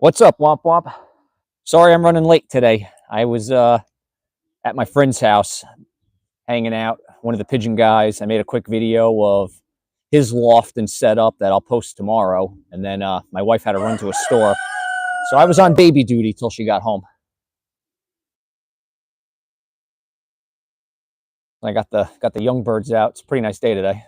What's up, Womp Womp? Sorry I'm running late today. I was at my friend's house hanging out, one of the pigeon guys. I made a quick video of his loft and setup that I'll post tomorrow. And then my wife had to run to a store. So I was on baby duty till she got home. I got the young birds out. It's a pretty nice day today.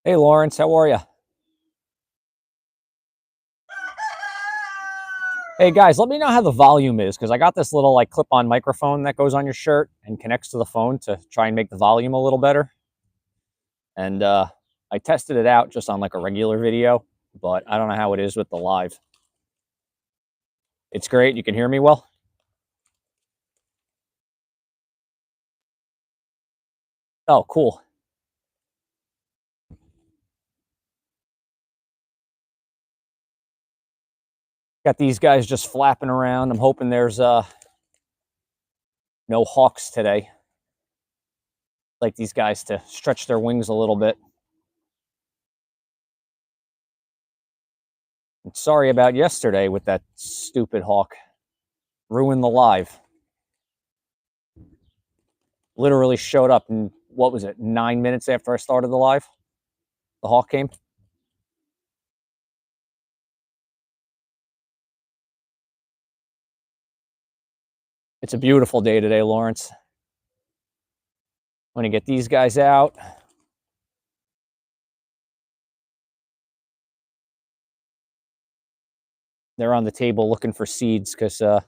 Hey, Lawrence, how are you? Hey guys, let me know how the volume is because I got this little like clip-on microphone that goes on your shirt and connects to the phone to try and make the volume a little better. And I tested it out just on like a regular video, but I don't know how it is with the live. It's great. You can hear me well. Oh, cool. Got these guys just flapping around. I'm hoping there's no hawks today. Like these guys to stretch their wings a little bit. And sorry about yesterday with that stupid hawk. Ruined the live. Literally showed up in, what was it, 9 minutes after I started the live? The hawk came. It's a beautiful day today, Lawrence. I'm going to get these guys out. They're on the table looking for seeds because a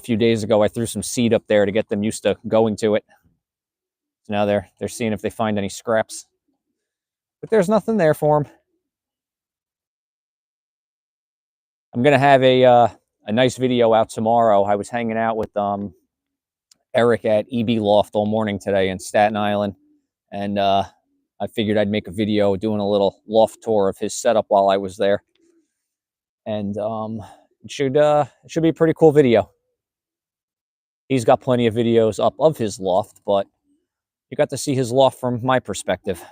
few days ago I threw some seed up there to get them used to going to it. So now they're seeing if they find any scraps. But there's nothing there for them. I'm going to have a nice video out tomorrow. I was hanging out with Eric at EB Loft all morning today in Staten Island. And I figured I'd make a video doing a little loft tour of his setup while I was there. And it should be a pretty cool video. He's got plenty of videos up of his loft, but you got to see his loft from my perspective.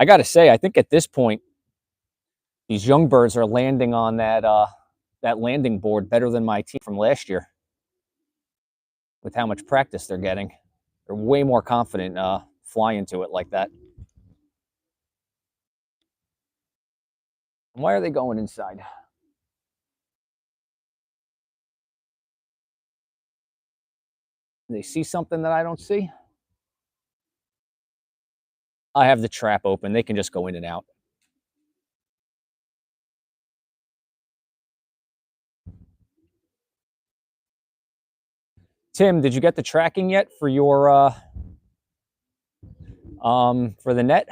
I got to say, I think at this point, these young birds are landing on that landing board better than my team from last year. With how much practice they're getting, they're way more confident flying to it like that. Why are they going inside? Do they see something that I don't see? I have the trap open. They can just go in and out. Tim, did you get the tracking yet for your for the net?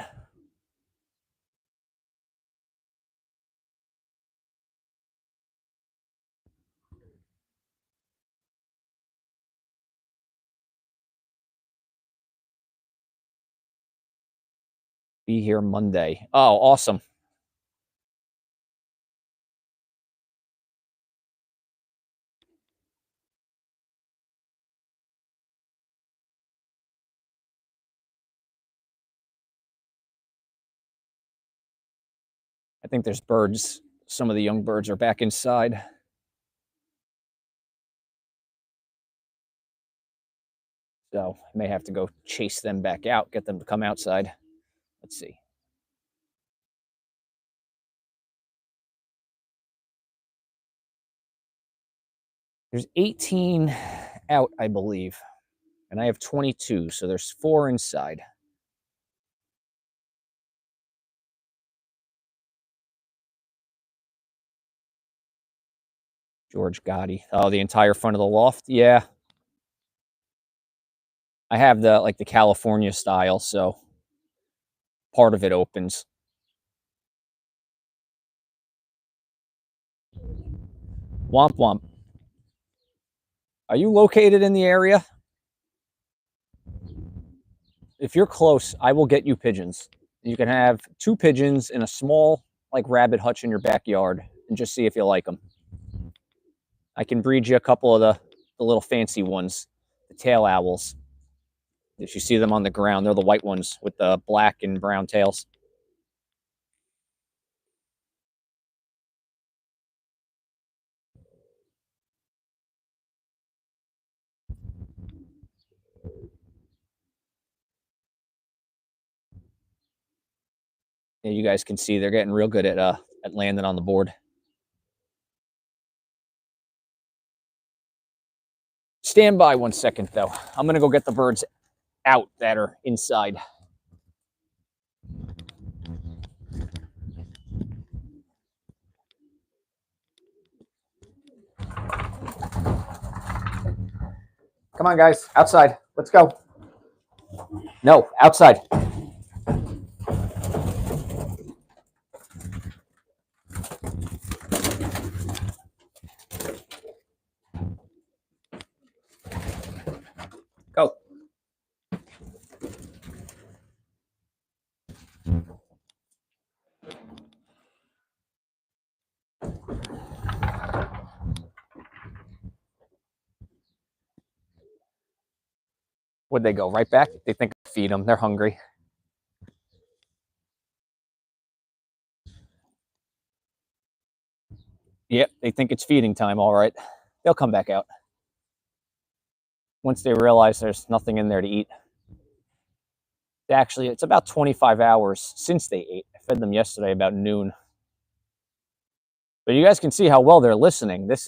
Be here Monday. Oh, awesome. I think there's birds. Some of the young birds are back inside. So I may have to go chase them back out, get them to come outside. Let's see. There's 18 out, I believe, and I have 22, so there's 4 inside. George Gotti. Oh, the entire front of the loft? Yeah. I have the like the California style, so part of it opens. Womp womp. Are you located in the area? If you're close, I will get you pigeons. You can have 2 pigeons in a small, like, rabbit hutch in your backyard and just see if you like them. I can breed you a couple of the little fancy ones, the tail owls. If you see them on the ground, they're the white ones with the black and brown tails. Yeah, you guys can see they're getting real good at landing on the board. Stand by 1 second, though. I'm gonna go get the birds out that are inside. Come on, guys, outside. Let's go. No, outside. Go. Would they go right back? They think I feed them. They're hungry. Yep, they think it's feeding time. All right, they'll come back out once they realize there's nothing in there to eat. Actually, it's about 25 hours since they ate. I fed them yesterday about noon. But you guys can see how well they're listening. This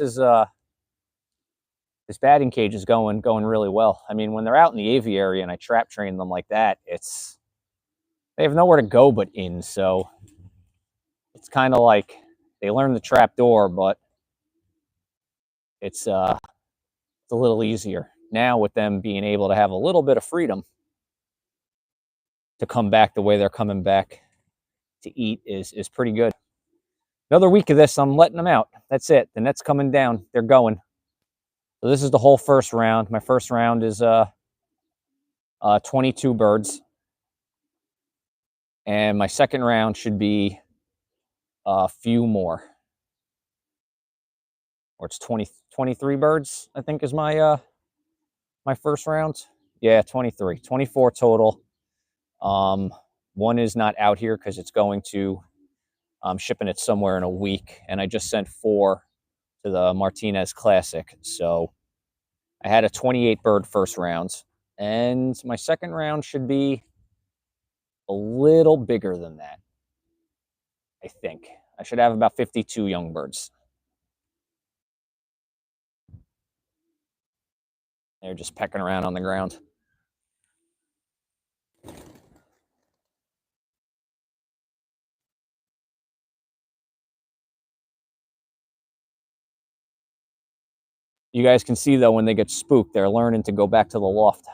batting cage is going really well. I mean, when they're out in the aviary and I trap train them like that, they have nowhere to go but in. So it's kind of like they learn the trap door, but it's a little easier now with them being able to have a little bit of freedom to come back the way they're coming back to eat is pretty good. Another week of this, I'm letting them out. That's it. The net's coming down. They're going. So this is the whole first round. My first round is 22 birds. And my second round should be a few more. Or it's 23 birds, I think is my first round. Yeah, 23. 24 total. One is not out here because it's going to I'm shipping it somewhere in a week, and I just sent 4 to the Martinez Classic. So I had a 28 bird first round, and my second round should be a little bigger than that. I think I should have about 52 young birds. They're just pecking around on the ground. You guys can see, though, when they get spooked, they're learning to go back to the loft.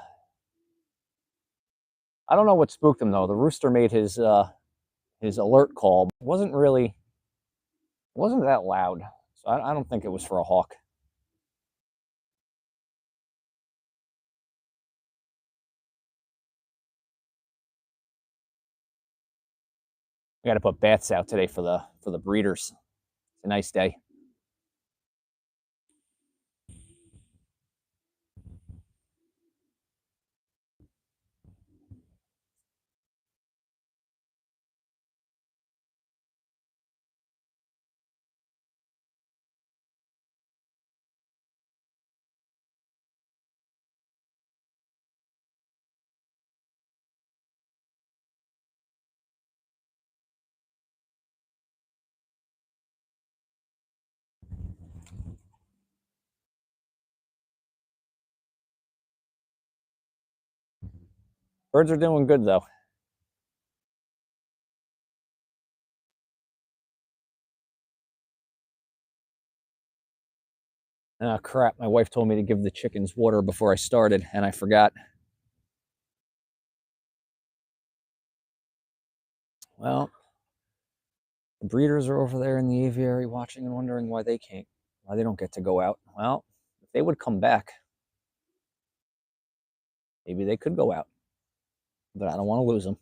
I don't know what spooked them, though. The rooster made his alert call. It wasn't that loud. So I don't think it was for a hawk. We got to put bats out today for the breeders. It's a nice day. Birds are doing good, though. Ah, crap. My wife told me to give the chickens water before I started, and I forgot. Well, the breeders are over there in the aviary watching and wondering why they don't get to go out. Well, if they would come back, maybe they could go out, but I don't want to lose them.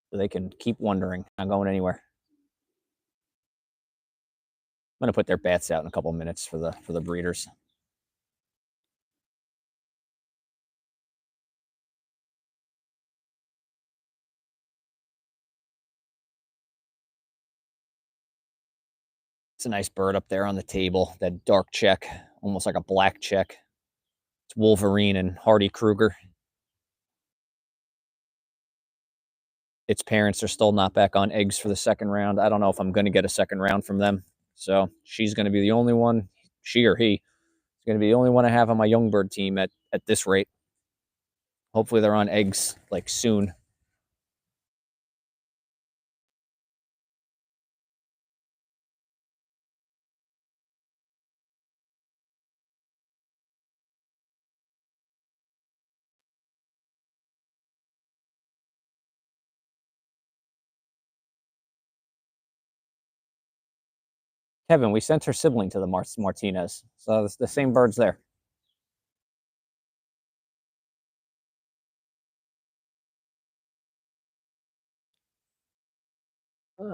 So they can keep wondering, not going anywhere. I'm going to put their bats out in a couple of minutes for the breeders. It's a nice bird up there on the table, that dark check, almost like a black check. It's Wolverine and Hardy Kruger. Its parents are still not back on eggs for the second round. I don't know if I'm going to get a second round from them. So she's going to be the only one, she or he, is going to be the only one I have on my young bird team at this rate. Hopefully they're on eggs like soon. Kevin, we sent her sibling to the Martinez. So it's the same birds there.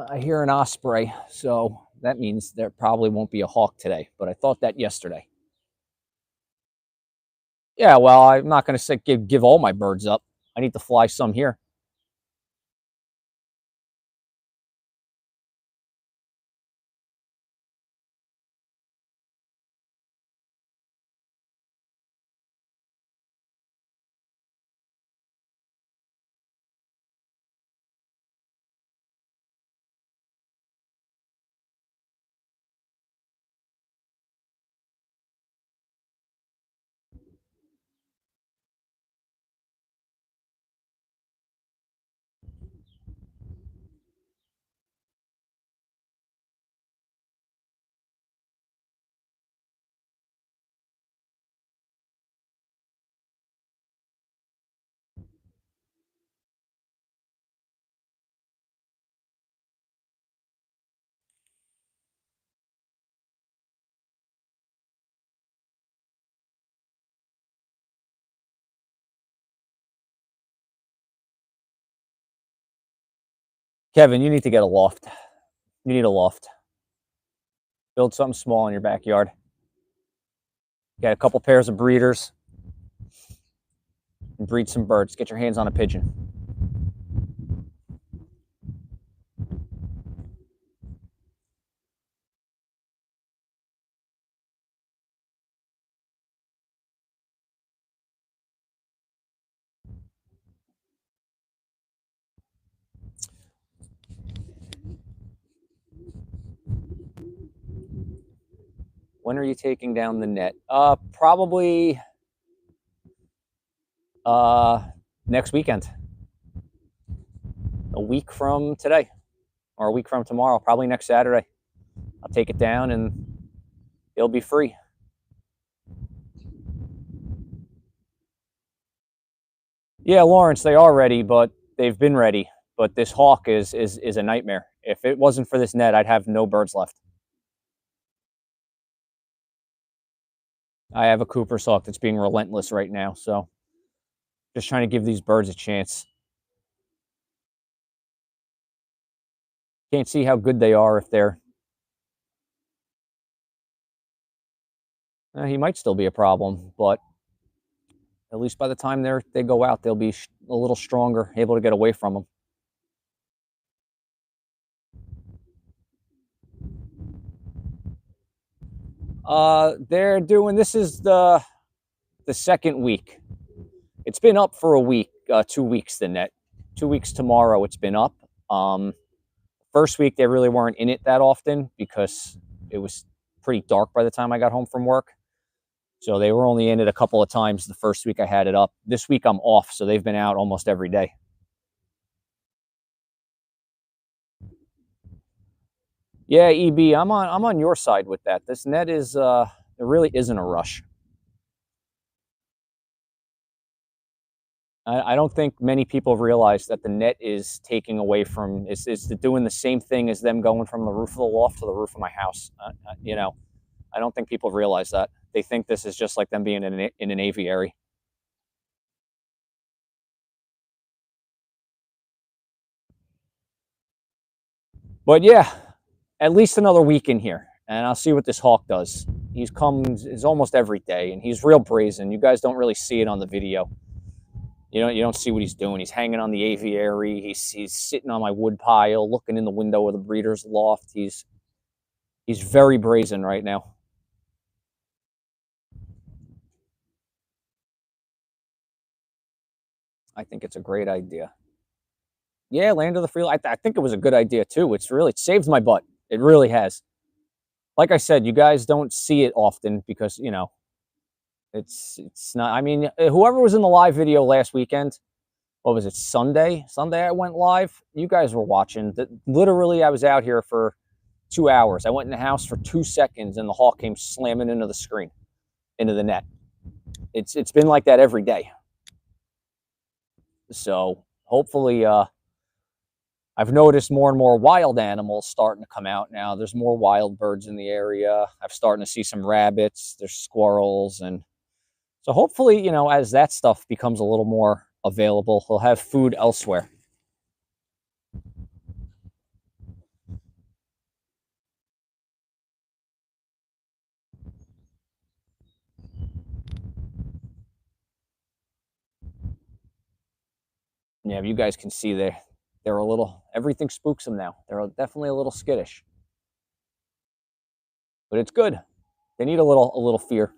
I hear an osprey, so that means there probably won't be a hawk today, but I thought that yesterday. Yeah, well, I'm not going to say give all my birds up. I need to fly some here. Kevin, you need to get a loft. You need a loft. Build something small in your backyard. Get a couple pairs of breeders and breed some birds. Get your hands on a pigeon. When are you taking down the net? Probably next weekend. A week from today, or a week from tomorrow. Probably next Saturday. I'll take it down and it'll be free. Yeah, Lawrence, they are ready, but they've been ready. But this hawk is a nightmare. If it wasn't for this net, I'd have no birds left. I have a Cooper's hawk that's being relentless right now, so just trying to give these birds a chance. Can't see how good they are if they're. He might still be a problem, but at least by the time they go out, they'll be a little stronger, able to get away from them. They're doing. This is the second week. It's been up for a week, 2 weeks. The net, 2 weeks tomorrow. It's been up. First week they really weren't in it that often because it was pretty dark by the time I got home from work. So they were only in it a couple of times the first week I had it up. This week I'm off, so they've been out almost every day. Yeah, EB, I'm on your side with that. This net is there really isn't a rush. I don't think many people realize that the net is taking away from is doing the same thing as them going from the roof of the loft to the roof of my house. You know, I don't think people realize that. They think this is just like them being in an aviary. But yeah, at least another week in here, and I'll see what this hawk does. He's comes is almost every day, and he's real brazen. You guys don't really see it on the video. You don't see what he's doing. He's hanging on the aviary. He's sitting on my wood pile, looking in the window of the breeder's loft. He's very brazen right now. I think it's a great idea. Yeah, land of the free. I think it was a good idea too. It saved my butt. It really has. Like I said, you guys don't see it often because it's not. I mean, whoever was in the live video last weekend, what was it, Sunday? Sunday I went live. You guys were watching. Literally, I was out here for 2 hours. I went in the house for 2 seconds, and the hawk came slamming into the screen, into the net. It's been like that every day. So hopefully, I've noticed more and more wild animals starting to come out now. There's more wild birds in the area. I'm starting to see some rabbits. There's squirrels, and so hopefully, as that stuff becomes a little more available, he'll have food elsewhere. Yeah, you guys can see they're a little, everything spooks them now. They're definitely a little skittish, but it's good. They need a little fear.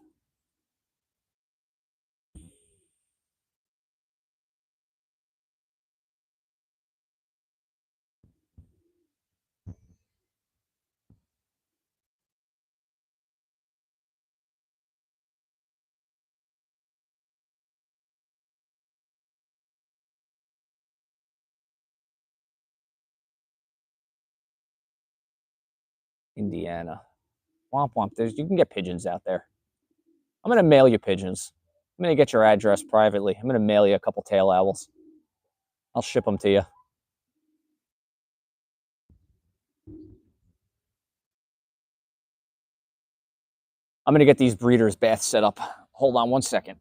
Indiana, womp womp. You can get pigeons out there. I'm gonna mail you pigeons. I'm gonna get your address privately. I'm gonna mail you a couple tail owls. I'll ship them to you. I'm gonna get these breeders' baths set up. Hold on one second.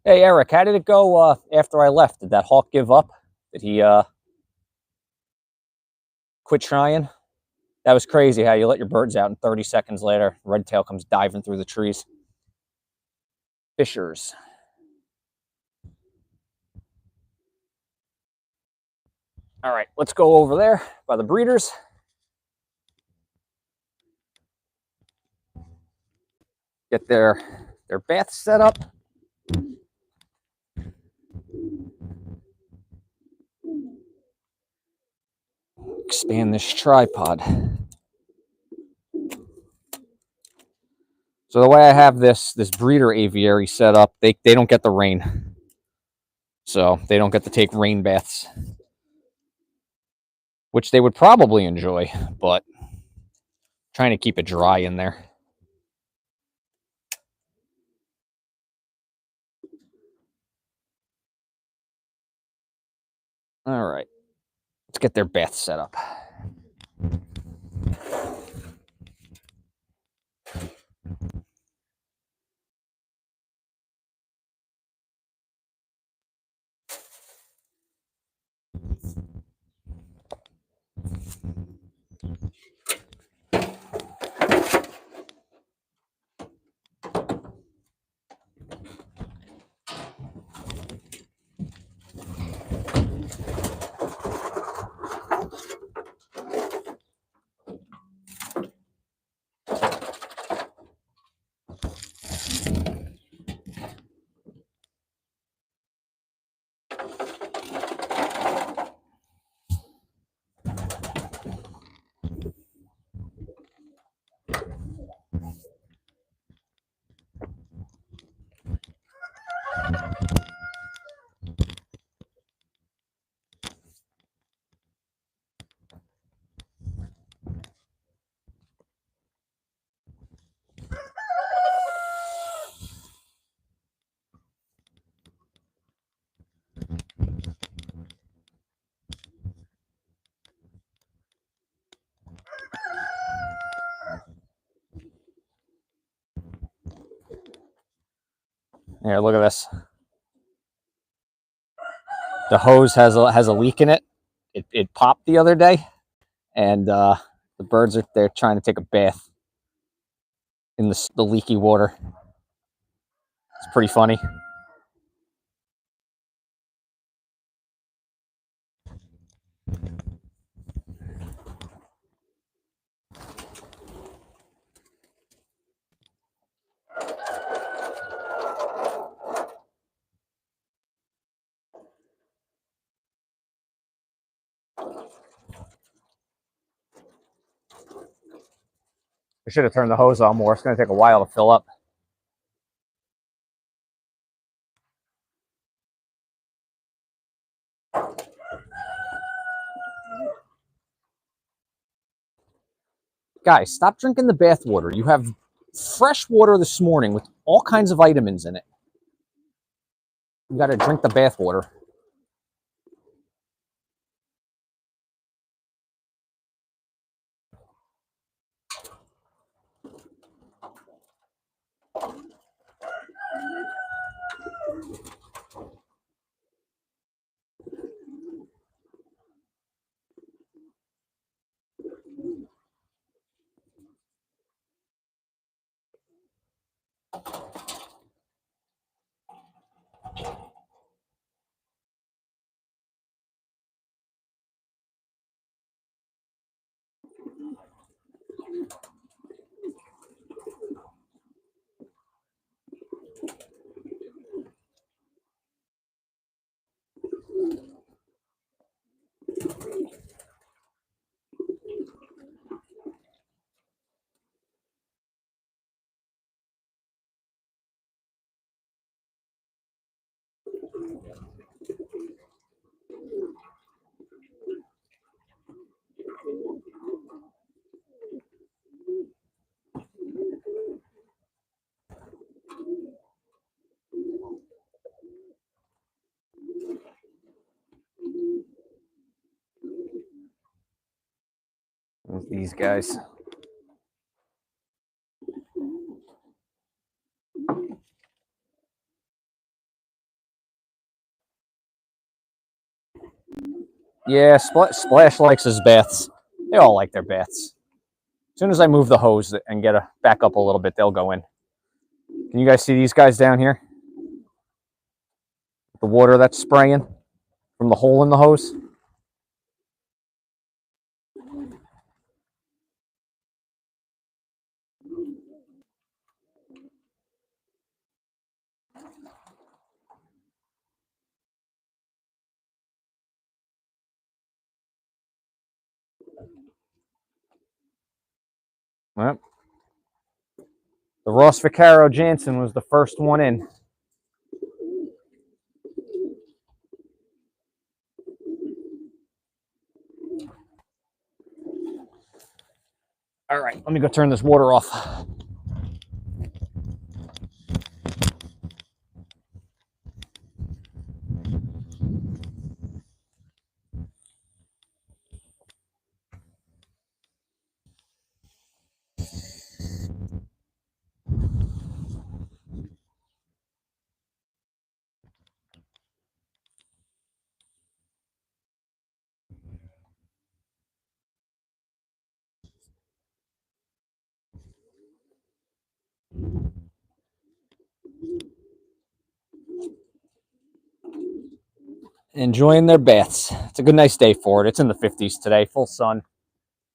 Hey Eric, how did it go after I left? Did that hawk give up? Did he quit trying? That was crazy how you let your birds out and 30 seconds later, red tail comes diving through the trees. Fishers. All right, let's go over there by the breeders. Get their baths set up. Expand this tripod. So the way I have this breeder aviary set up, they don't get the rain. So they don't get to take rain baths, which they would probably enjoy, but Trying to keep it dry in there. All right. Let's get their bath set up. Here, look at this. The hose has a leak in it. It popped the other day, and the birds are there trying to take a bath in the leaky water. It's pretty funny. I should have turned the hose on more. It's going to take a while to fill up. Guys, stop drinking the bath water. You have fresh water this morning with all kinds of vitamins in it. You got to drink the bath water. These guys. Yeah, Splash likes his baths. They all like their baths. As soon as I move the hose and get a back up a little bit, they'll go in. Can you guys see these guys down here? The water that's spraying from the hole in the hose. Well, the Ross Vaccaro Jansen was the first one in. All right, let me go turn this water off. Enjoying their baths. It's a good, nice day for it. It's in the 50s today, full sun.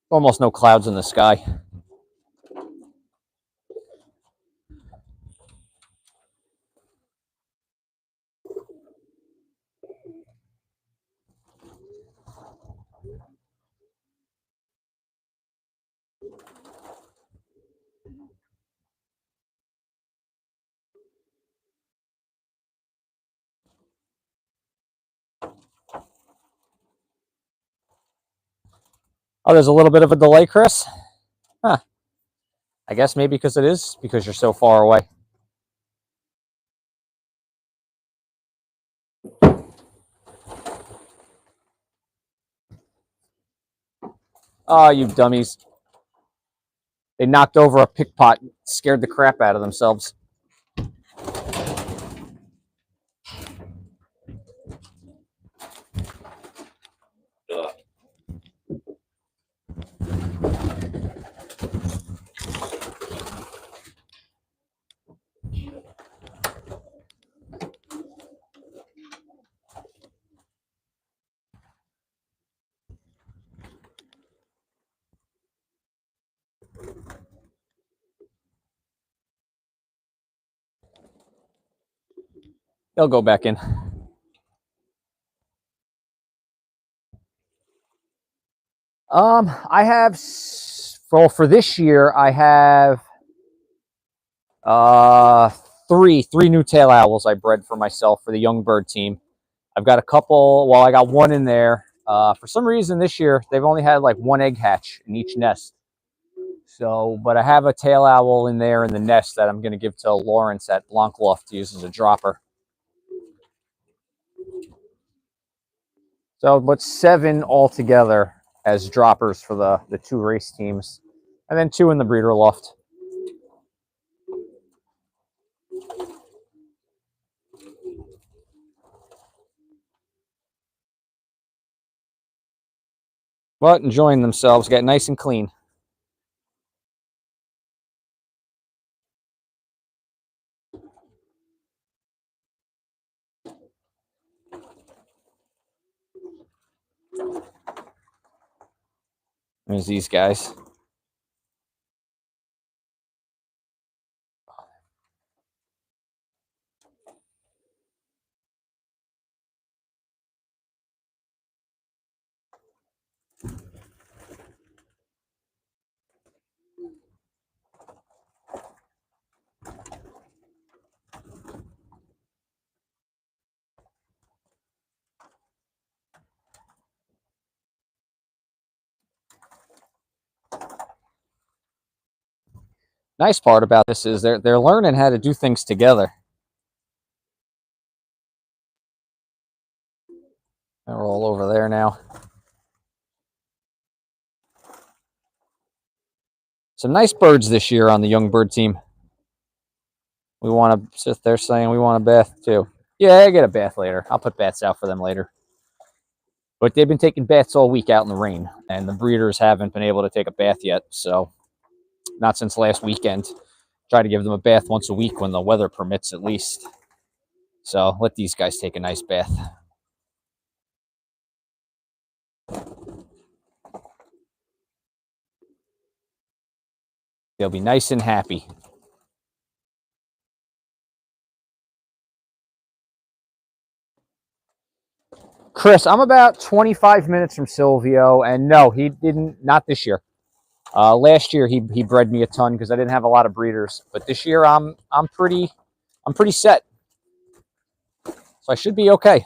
Almost no clouds in the sky. Oh, there's a little bit of a delay, Chris? Huh. I guess maybe because it is because you're so far away. Oh, you dummies. They knocked over a pickpot, scared the crap out of themselves. They'll go back in. I have, well, for this year, I have uh three new tail owls I bred for myself for the young bird team. I've got a couple. Well, I got one in there. For some reason this year they've only had like one egg hatch in each nest. So, but I have a tail owl in there in the nest that I'm going to give to Lawrence at Danza Loft to use as a dropper. So, but 7 altogether as droppers for the 2 race teams, and then 2 in the breeder loft. But enjoying themselves, get nice and clean. There's these guys. Nice part about this is they're learning how to do things together. They're all over there now. Some nice birds this year on the young bird team. We want to sit there saying we want a bath too. Yeah, I get a bath later. I'll put baths out for them later. But they've been taking baths all week out in the rain, and the breeders haven't been able to take a bath yet. So, not since last weekend. Try to give them a bath once a week when the weather permits, at least. So, let these guys take a nice bath. They'll be nice and happy. Chris, I'm about 25 minutes from Silvio, and no, he didn't. Not this year. Last year he bred me a ton because I didn't have a lot of breeders, but this year I'm pretty set, so I should be okay.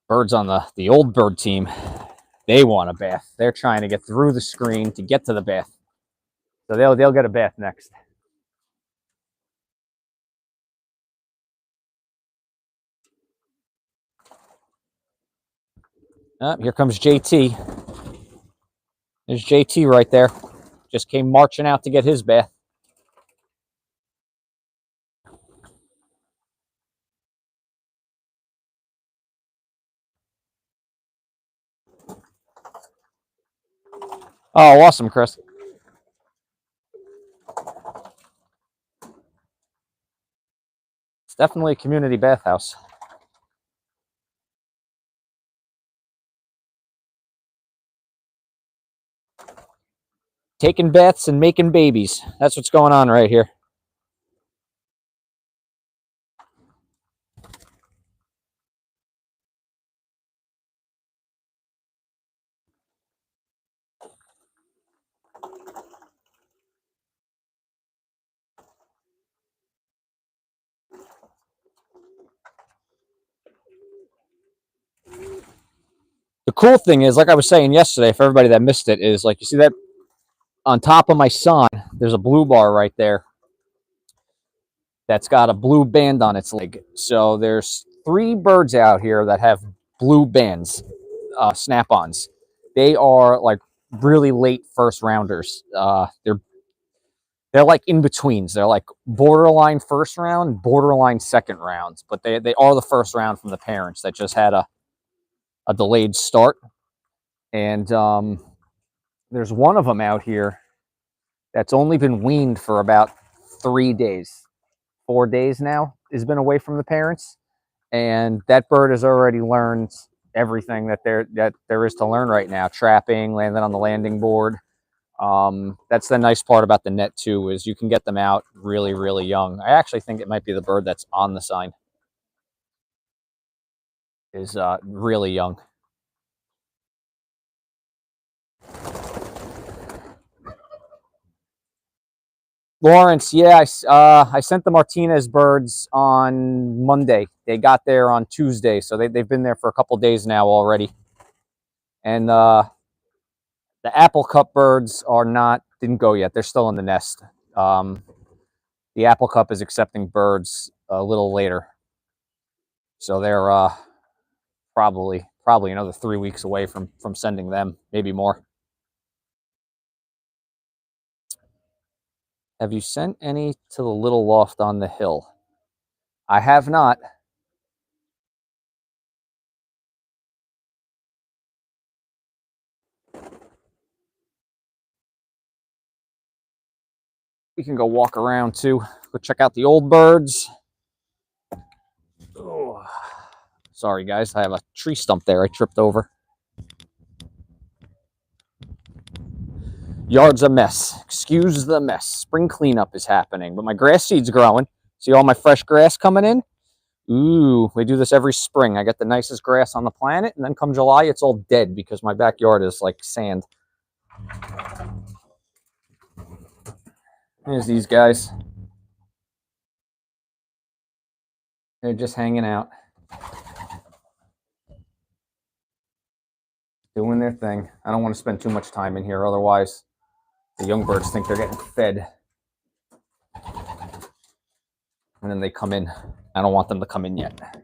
Birds on the old bird team, they want a bath. They're trying to get through the screen to get to the bath. So they'll get a bath next. Here comes JT. There's JT right there. Just came marching out to get his bath. Oh, awesome, Chris. It's definitely a community bathhouse. Taking baths and making babies. That's what's going on right here. The cool thing is, like I was saying yesterday, for everybody that missed it, is like you see that on top of my sign, there's a blue bar right there that's got a blue band on its leg. So there's 3 birds out here that have blue bands, snap-ons. They are like really late first rounders. They're like in betweens. They're like borderline first round, borderline second rounds, but they are the first round from the parents that just had a delayed start. And there's one of them out here that's only been weaned for about 3 days. 4 days now has been away from the parents, and that bird has already learned everything that there is to learn right now. Trapping, landing on the landing board. That's the nice part about the net too, is you can get them out really, really young. I actually think it might be the bird that's on the sign is really young. Lawrence, yeah, I sent the Martinez birds on Monday. They got there on Tuesday, so they've been there for a couple days now already. And the apple cup birds didn't go yet. They're still in the nest. The apple cup is accepting birds a little later, so they're probably another 3 weeks away from sending them, maybe more. Have you sent any to the little loft on the hill? I have not. We can go walk around too. Go check out the old birds. Oh, sorry guys, I have a tree stump there I tripped over. Yard's a mess. Excuse the mess. Spring cleanup is happening, but my grass seed's growing. See all my fresh grass coming in? Ooh, we do this every spring. I get the nicest grass on the planet, and then come July, it's all dead because my backyard is like sand. Here's these guys. They're just hanging out, doing their thing. I don't want to spend too much time in here, otherwise the young birds think they're getting fed. And then they come in. I don't want them to come in yet.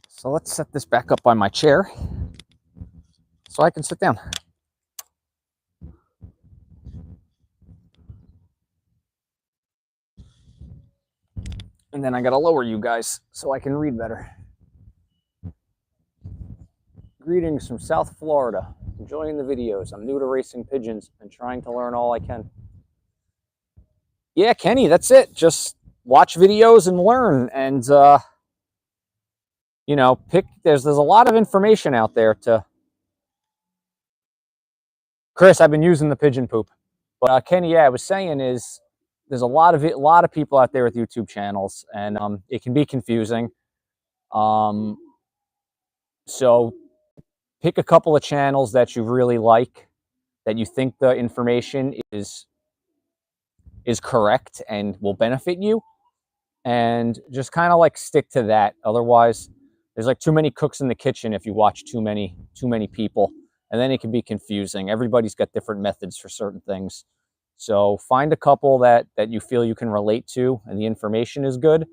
So let's set this back up by my chair so I can sit down. And then I gotta lower you guys so I can read better. Greetings from South Florida. Enjoying the videos. I'm new to racing pigeons and trying to learn all I can. Yeah, Kenny, that's it. Just watch videos and learn. And, you know, there's a lot of information out there to... Chris, I've been using the pigeon poop. But Kenny, yeah, I was saying is there's a lot of people out there with YouTube channels, and it can be confusing. So Pick a couple of channels that you really like, that you think the information is correct and will benefit you, and just kind of like stick to that. Otherwise, there's like too many cooks in the kitchen if you watch too many people, and then it can be confusing. Everybody's got different methods for certain things. So find a couple that you feel you can relate to and the information is good,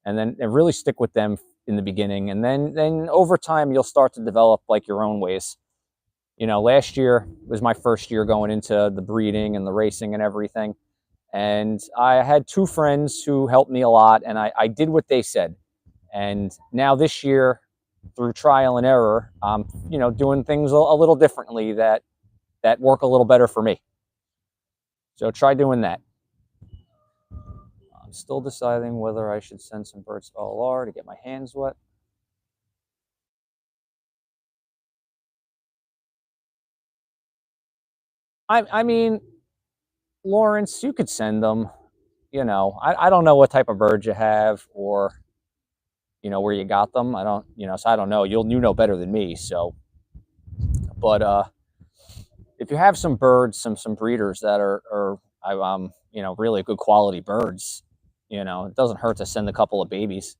and then and really stick with them in the beginning, and then over time you'll start to develop like your own ways. Last year was my first year going into the breeding and the racing and everything. And I had two friends who helped me a lot, and I did what they said. And now this year, through trial and error, I'm doing things a little differently that work a little better for me. So try doing that. I'm still deciding whether I should send some birds to LR to get my hands wet. I mean, Lawrence, you could send them. I don't know what type of birds you have, or where you got them. I don't, so I don't know. You know better than me. So, but if you have some birds, some breeders that are really good quality birds, it doesn't hurt to send a couple of babies.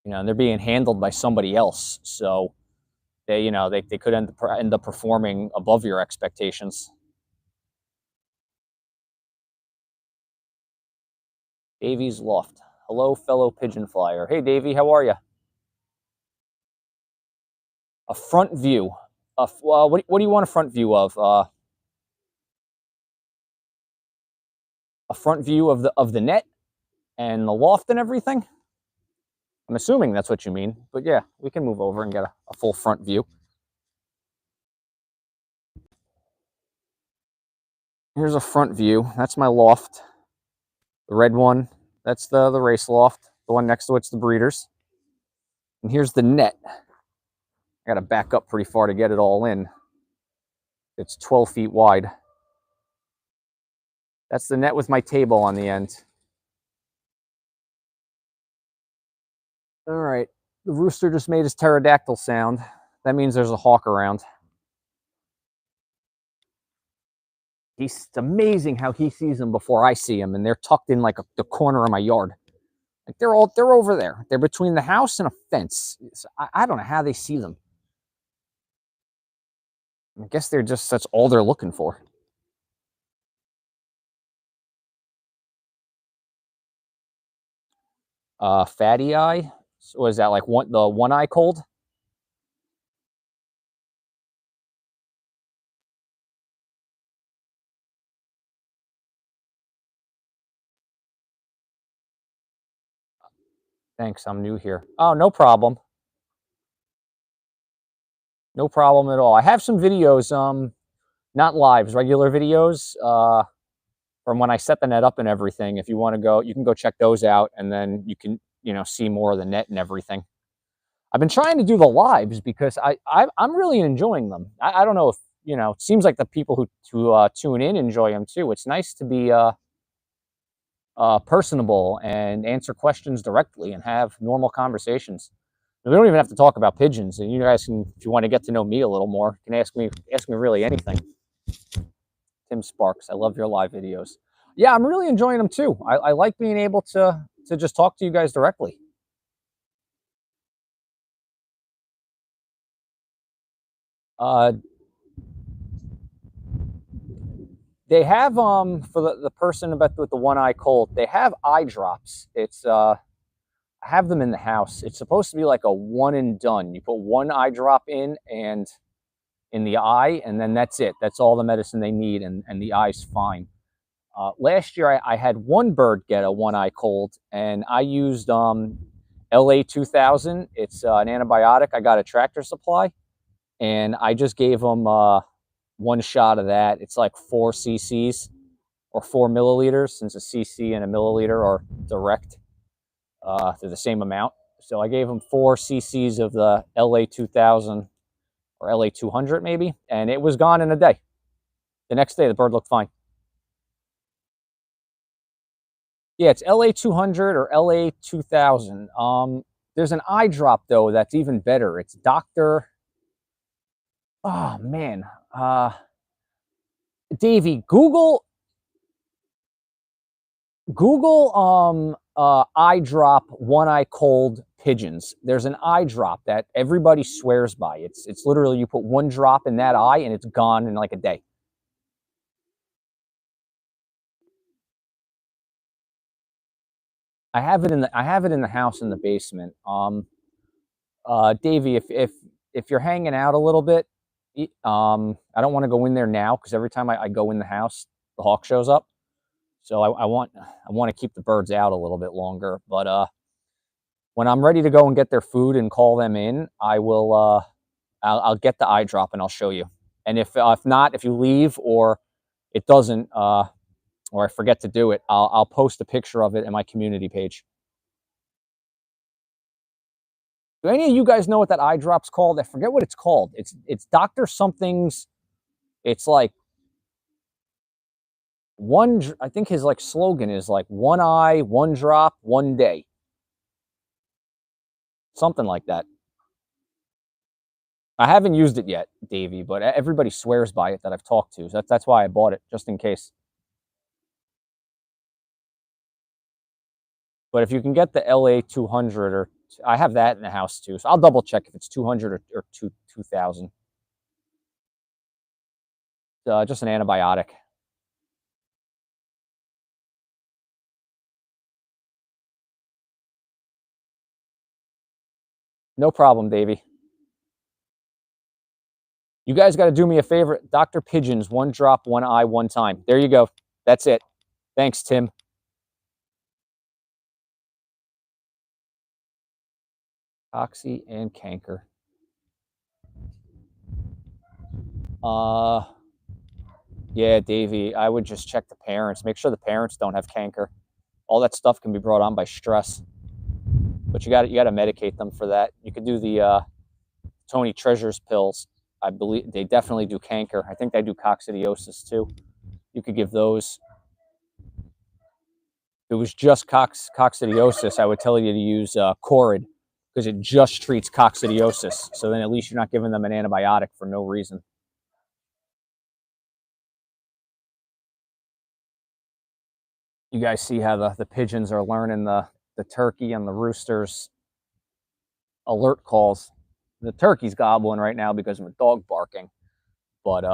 And they're being handled by somebody else, so they could end up performing above your expectations. Davy's Loft. Hello, fellow pigeon flyer. Hey, Davy, how are you? A front view. What do you want a front view of? A front view of the net and the loft and everything? I'm assuming that's what you mean, but yeah, we can move over and get a full front view. Here's a front view. That's my loft. The red one, that's the race loft. The one next to it's the breeders. And here's the net. I got to back up pretty far to get it all in. It's 12 feet wide. That's the net with my table on the end. All right. The rooster just made his pterodactyl sound. That means there's a hawk around. It's amazing how he sees them before I see them, and they're tucked in like the corner of my yard. Like they're over there. They're between the house and a fence. So I don't know how they see them. I guess that's all they're looking for. Fatty eye. So is that like the one eye cold? Thanks, I'm new here. Oh, no problem. No problem at all. I have some videos, not lives, regular videos, from when I set the net up and everything. If you want to go, you can go check those out, and then you can, see more of the net and everything. I've been trying to do the lives because I'm really enjoying them. I don't know if, it seems like the people who tune in enjoy them too. It's nice to be personable and answer questions directly and have normal conversations. We don't even have to talk about pigeons, and you guys can, if you want to get to know me a little more, you can ask me really anything. Tim Sparks, I love your live videos. Yeah, I'm really enjoying them too. I like being able to just talk to you guys directly. They have for the person with the one eye cold, they have eye drops. It's I have them in the house. It's supposed to be like a one and done. You put one eye drop in the eye, and then that's it. That's all the medicine they need, and the eye's fine. Last year, I had one bird get a one eye cold, and I used LA 2000. It's an antibiotic. I got a Tractor Supply, and I just gave them one shot of that. It's like 4 cc's or 4 milliliters, since a cc and a milliliter are direct. They're the same amount. So I gave them 4 cc's of the LA 2000 or LA 200 maybe, and it was gone in a day. The next day, the bird looked fine. Yeah, it's LA 200 or LA 2000. There's an eye drop though that's even better. It's Dr. Oh man, Davey, Google eye drop one eye cold pigeons. There's an eye drop that everybody swears by. It's literally you put one drop in that eye and it's gone in like a day. I have it in the house in the basement. Davey, if you're hanging out a little bit, I don't want to go in there now because every time I go in the house, the hawk shows up. So I want to keep the birds out a little bit longer. But when I'm ready to go and get their food and call them in, I'll get the eye drop and I'll show you. And if not, if you leave or it doesn't, or I forget to do it, I'll post a picture of it in my community page. Do any of you guys know what that eye drop's called? I forget what it's called. It's Dr. Something's. It's like one. I think his like slogan is like one eye, one drop, one day. Something like that. I haven't used it yet, Davey, but everybody swears by it that I've talked to. So that's why I bought it, just in case. But if you can get the LA 200, or I have that in the house too, so I'll double check if it's 200 or 2000. Just an antibiotic. No problem, Davey. You guys got to do me a favor. Dr. Pigeons, one drop, one eye, one time. There you go. That's it. Thanks, Tim. Oxy and canker. Yeah, Davey, I would just check the parents. Make sure the parents don't have canker. All that stuff can be brought on by stress. But you got to medicate them for that. You could do the Tony Treasures pills. I believe they definitely do canker. I think they do coccidiosis too. You could give those. If it was just coccidiosis, I would tell you to use Corid because it just treats coccidiosis. So then at least you're not giving them an antibiotic for no reason. You guys see how the pigeons are learning the turkey and the rooster's alert calls. The turkey's gobbling right now because of a dog barking. But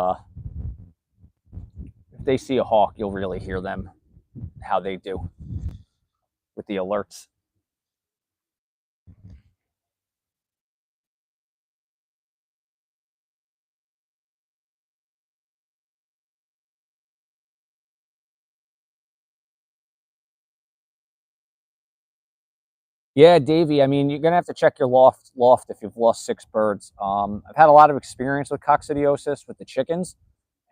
if they see a hawk, you'll really hear them, how they do with the alerts. Yeah, Davey, I mean, you're going to have to check your loft if you've lost 6 birds. I've had a lot of experience with coccidiosis with the chickens,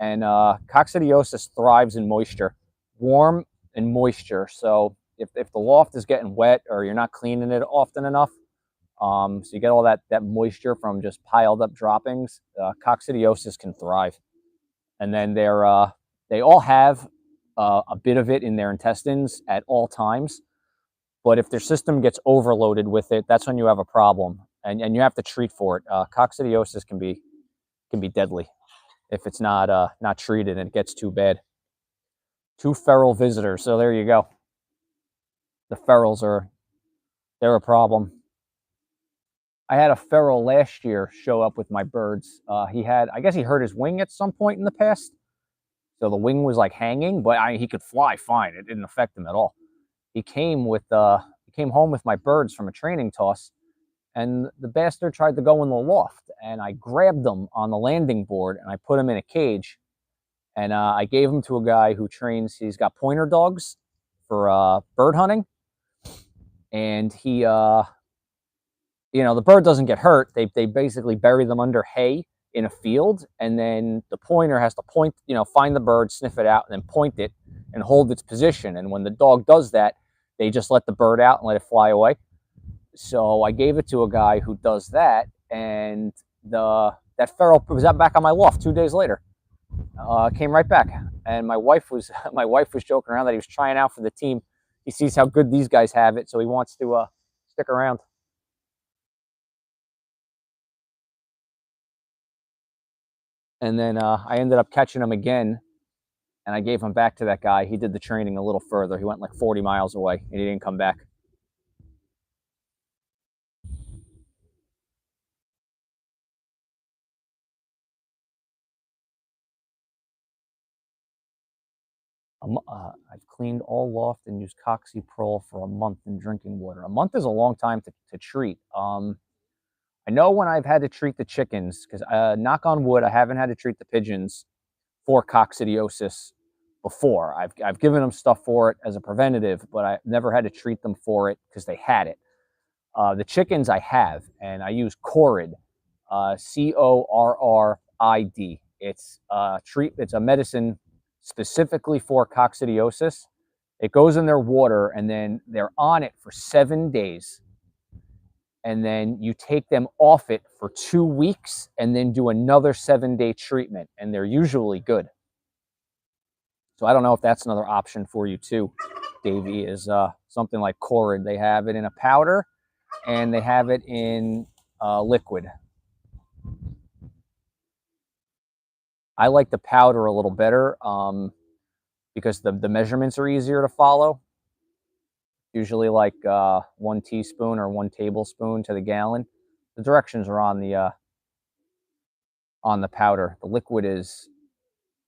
and coccidiosis thrives in moisture, warm and moisture. So if the loft is getting wet or you're not cleaning it often enough, so you get all that moisture from just piled up droppings, coccidiosis can thrive. And then they all have a bit of it in their intestines at all times. But if their system gets overloaded with it, that's when you have a problem, and you have to treat for it. Coccidiosis can be deadly if it's not treated and it gets too bad. 2 feral visitors, so there you go. The ferals they're a problem. I had a feral last year show up with my birds. I guess he hurt his wing at some point in the past, so the wing was like hanging, but he could fly fine. It didn't affect him at all. He came home with my birds from a training toss, and the bastard tried to go in the loft, and I grabbed him on the landing board and I put him in a cage, and I gave him to a guy who trains. He's got pointer dogs for bird hunting, and he the bird doesn't get hurt. They basically bury them under hay in a field, and then the pointer has to point, find the bird, sniff it out, and then point it and hold its position. And when the dog does that, they just let the bird out and let it fly away. So I gave it to a guy who does that, and that feral was back on my loft 2 days later. Came right back, and my wife was joking around that he was trying out for the team. He sees how good these guys have it, so he wants to stick around. And then I ended up catching him again, and I gave him back to that guy. He did the training a little further. He went like 40 miles away, and he didn't come back. I've cleaned all loft and used Coxy-Prol for a month in drinking water. A month is a long time to treat. I know when I've had to treat the chickens, because knock on wood, I haven't had to treat the pigeons for coccidiosis before. I've given them stuff for it as a preventative, but I never had to treat them for it because they had it. The chickens I have, and I use Corrid, Corrid. It's a medicine specifically for coccidiosis. It goes in their water, and then they're on it for 7 days. And then you take them off it for 2 weeks and then do another 7-day treatment, and they're usually good. So I don't know if that's another option for you too, Davey, is something like Corrid. They have it in a powder, and they have it in liquid. I like the powder a little better because the measurements are easier to follow. Usually like 1 teaspoon or 1 tablespoon to the gallon. The directions are on the powder. The liquid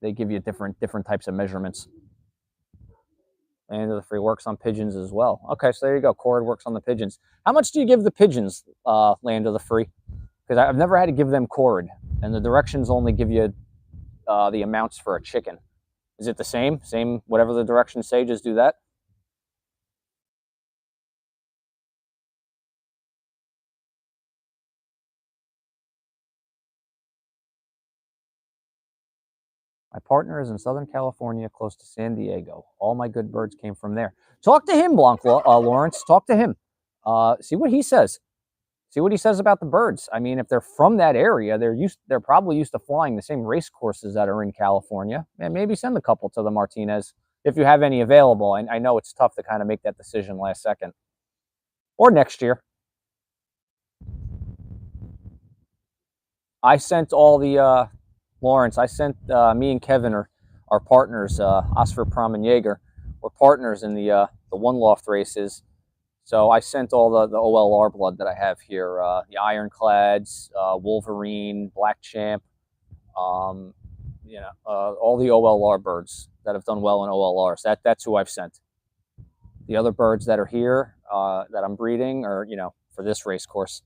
they give you different types of measurements. Land of the Free works on pigeons as well. Okay, so there you go. Corrid works on the pigeons. How much do you give the pigeons, Land of the Free? Because I've never had to give them Corrid, and the directions only give you the amounts for a chicken. Is it the same? Same, whatever the directions say, just do that? My partner is in Southern California, close to San Diego. All my good birds came from there. Talk to him, Lawrence. Talk to him. See what he says. See what he says about the birds. I mean, if they're from that area, they're probably used to flying the same race courses that are in California. And maybe send a couple to the Martinez if you have any available. And I know it's tough to kind of make that decision last second. Or next year. I sent all the Lawrence. I sent me and Kevin are partners. Oscar Prom and Jaeger. We're partners in the one loft races. So I sent all the OLR blood that I have here, the Ironclads, Wolverine, Black Champ, all the OLR birds that have done well in OLRs. That's who I've sent. The other birds that are here that I'm breeding are, for this race course.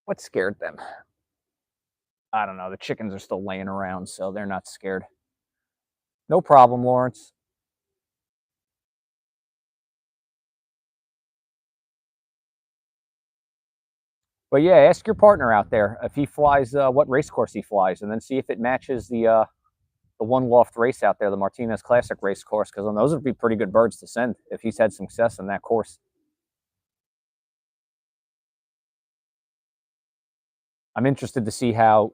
What scared them? I don't know. The chickens are still laying around, so they're not scared. No problem, Lawrence. But yeah, ask your partner out there if he flies what race course he flies, and then see if it matches the one loft race out there, the Martinez Classic race course, because those would be pretty good birds to send if he's had success in that course. I'm interested to see how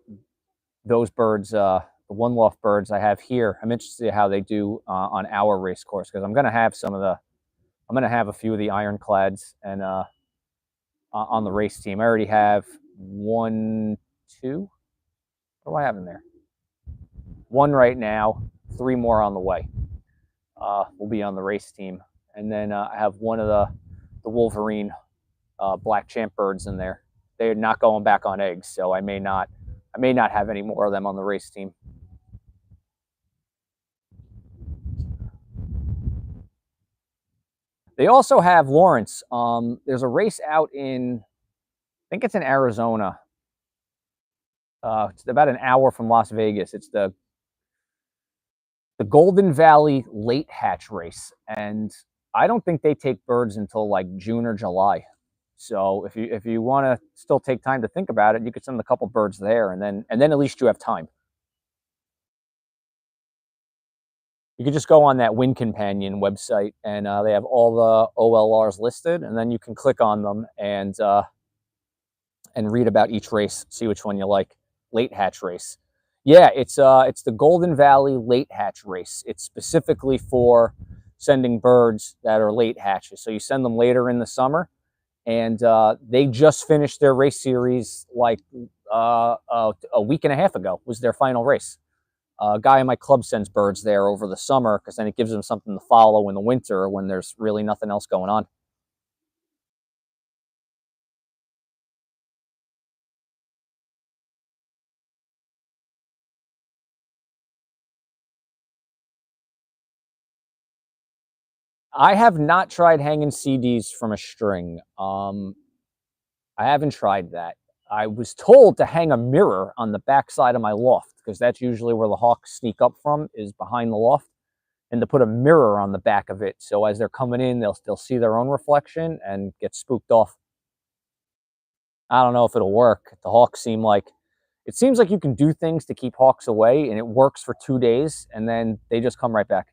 those birds, the one loft birds I have here, I'm interested in how they do on our race course, because I'm going to have a few of the Ironclads and on the race team. I already have 1, 2. What do I have in there? 1 right now, 3 more on the way. Will be on the race team. And then I have one of the Wolverine Black Champ birds in there. They're not going back on eggs, so I may not have any more of them on the race team. They also have Lawrence. There's a race out in, I think it's in Arizona. It's about an hour from Las Vegas. It's the Golden Valley Late Hatch race, and I don't think they take birds until like June or July. So if you want to still take time to think about it, you could send a couple birds there, and then at least you have time. You could just go on that Win Companion website, and they have all the OLRs listed, and then you can click on them and read about each race, see which one you like. Late hatch race. Yeah, it's the Golden Valley late hatch race. It's specifically for sending birds that are late hatches. So you send them later in the summer, and they just finished their race series like a week and a half ago was their final race. A guy in my club sends birds there over the summer because then it gives them something to follow in the winter when there's really nothing else going on. I have not tried hanging CDs from a string. I haven't tried that. I was told to hang a mirror on the back side of my loft because that's usually where the hawks sneak up from, is behind the loft, and to put a mirror on the back of it so as they're coming in, they'll see their own reflection and get spooked off. I don't know if it'll work. The hawks seem like it seems like you can do things to keep hawks away, and it works for 2 days, and then they just come right back.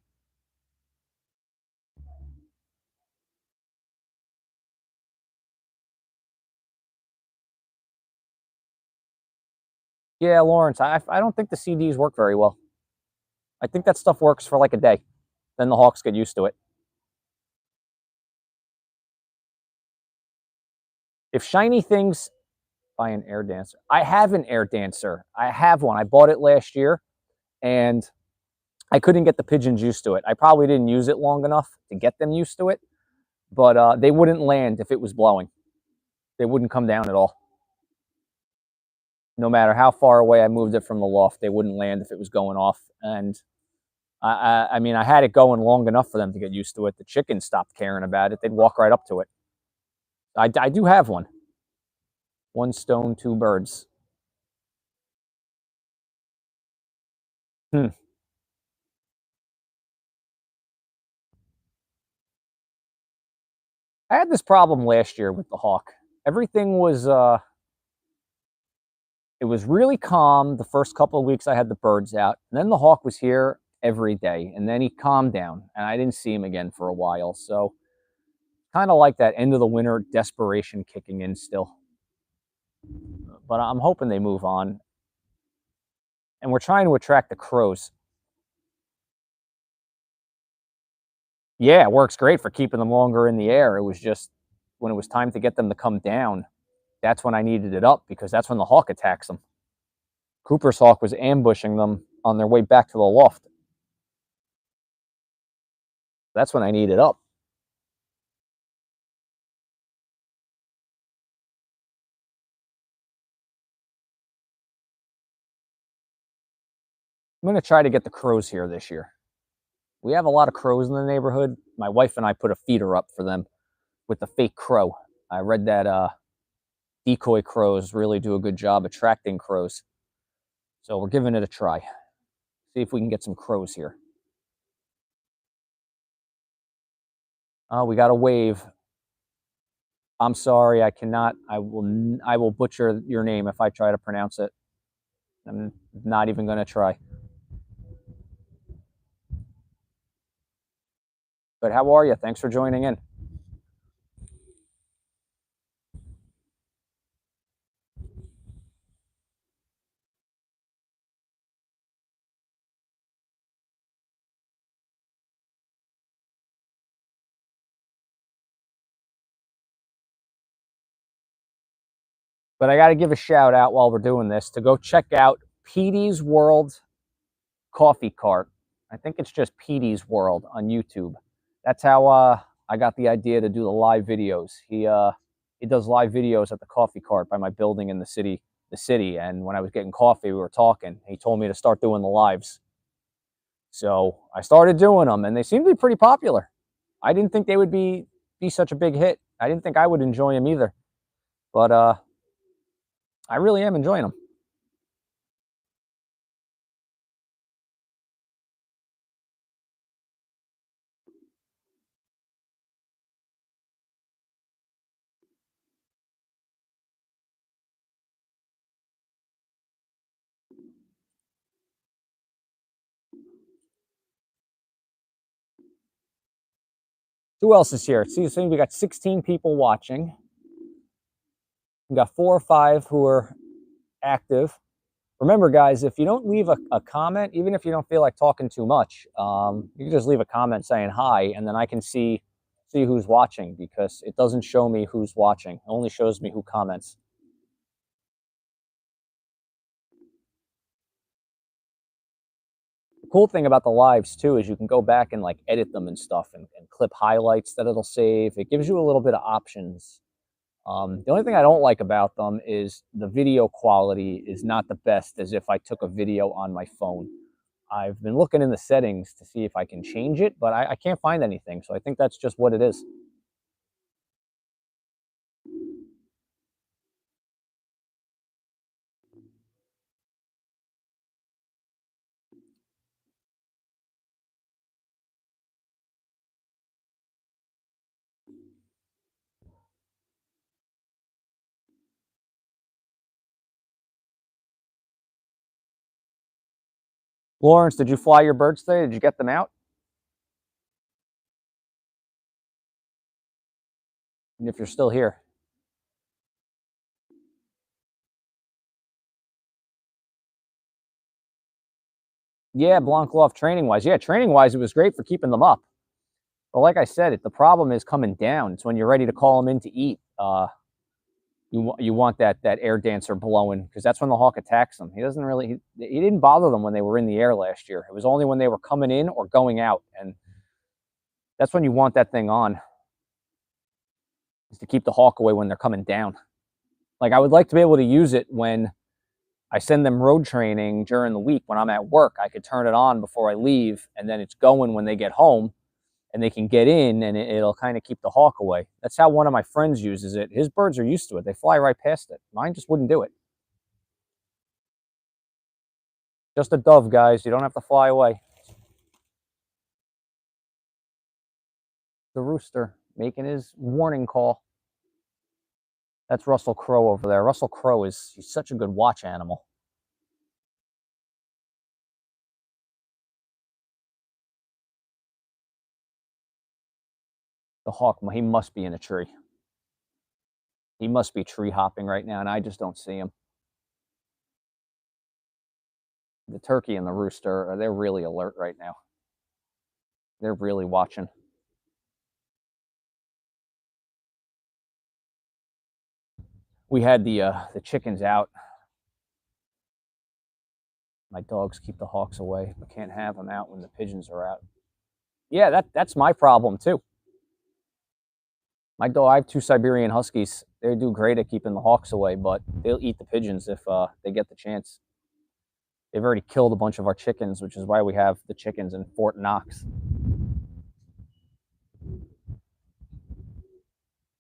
Yeah, Lawrence, I don't think the CDs work very well. I think that stuff works for like a day. Then the hawks get used to it. If shiny things, buy an air dancer. I have an air dancer. I have one. I bought it last year, and I couldn't get the pigeons used to it. I probably didn't use it long enough to get them used to it, but they wouldn't land if it was blowing. They wouldn't come down at all. No matter how far away I moved it from the loft, they wouldn't land if it was going off. And I mean, I had it going long enough for them to get used to it. The chickens stopped caring about it. They'd walk right up to it. I do have one. One stone, two birds. Hmm. I had this problem last year with the hawk. Everything was it was really calm the first couple of weeks I had the birds out. And then the hawk was here every day. And then he calmed down and I didn't see him again for a while. So kind of like that end of the winter desperation kicking in still. But I'm hoping they move on. And we're trying to attract the crows. Yeah, it works great for keeping them longer in the air. It was just when it was time to get them to come down, that's when I needed it up because that's when the hawk attacks them. Cooper's hawk was ambushing them on their way back to the loft. That's when I need it up. I'm going to try to get the crows here this year. We have a lot of crows in the neighborhood. My wife and I put a feeder up for them with the fake crow. I read that decoy crows really do a good job attracting crows. So we're giving it a try. See if we can get some crows here. Oh, we got a wave. I'm sorry, I cannot. I will butcher your name if I try to pronounce it. I'm not even going to try. But how are you? Thanks for joining in. But I got to give a shout out while we're doing this to go check out Petey's World Coffee Cart. I think it's just Petey's World on YouTube. That's how I got the idea to do the live videos. He does live videos at the coffee cart by my building in the city. And when I was getting coffee, we were talking. He told me to start doing the lives. So I started doing them, and they seem to be pretty popular. I didn't think they would be such a big hit. I didn't think I would enjoy them either, but I really am enjoying them. Who else is here? See, so we got 16 people watching. We got 4 or 5 who are active. Remember, guys, if you don't leave a comment, even if you don't feel like talking too much, you can just leave a comment saying hi, and then I can see who's watching, because it doesn't show me who's watching. It only shows me who comments. The cool thing about the lives, too, is you can go back and like edit them and stuff, and clip highlights that it'll save. It gives you a little bit of options. The only thing I don't like about them is the video quality is not the best as if I took a video on my phone. I've been looking in the settings to see if I can change it, but I can't find anything. So I think that's just what it is. Lawrence, did you fly your birds today? Did you get them out? And if you're still here. Yeah, Blanc Loft training-wise. Yeah, training-wise, it was great for keeping them up. But like I said, the problem is coming down. It's when you're ready to call them in to eat. You want that air dancer blowing, because that's when the hawk attacks them. He doesn't really he didn't bother them when they were in the air last year. It was only when they were coming in or going out, and that's when you want that thing on, is to keep the hawk away when they're coming down. Like, I would like to be able to use it when I send them road training during the week. When I'm at work, I could turn it on before I leave, and then it's going when they get home, and they can get in, and it'll kind of keep the hawk away. That's how one of my friends uses it. His birds are used to it. They fly right past it. Mine just wouldn't do it. Just a dove, guys. You don't have to fly away. The rooster making his warning call. That's Russell Crowe over there. Russell Crowe he's such a good watch animal. The hawk, he must be in a tree. He must be tree hopping right now, and I just don't see him. The turkey and the rooster, they're really alert right now. They're really watching. We had the chickens out. My dogs keep the hawks away, but can't have them out when the pigeons are out. Yeah, that's my problem too. My dog, I have 2 Siberian Huskies. They do great at keeping the hawks away, but they'll eat the pigeons if they get the chance. They've already killed a bunch of our chickens, which is why we have the chickens in Fort Knox.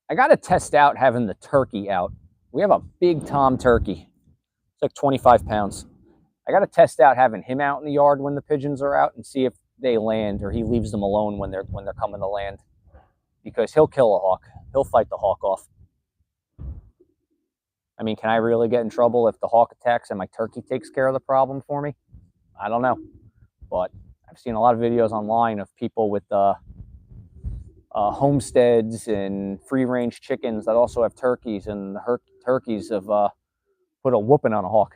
I got to test out having the turkey out. We have a big Tom turkey. It's like 25 pounds. I got to test out having him out in the yard when the pigeons are out and see if they land, or he leaves them alone when they're coming to land, because he'll kill a hawk. He'll fight the hawk off. I mean, can I really get in trouble if the hawk attacks and my turkey takes care of the problem for me? I don't know. But I've seen a lot of videos online of people with homesteads and free-range chickens that also have turkeys, and the turkeys have put a whooping on a hawk.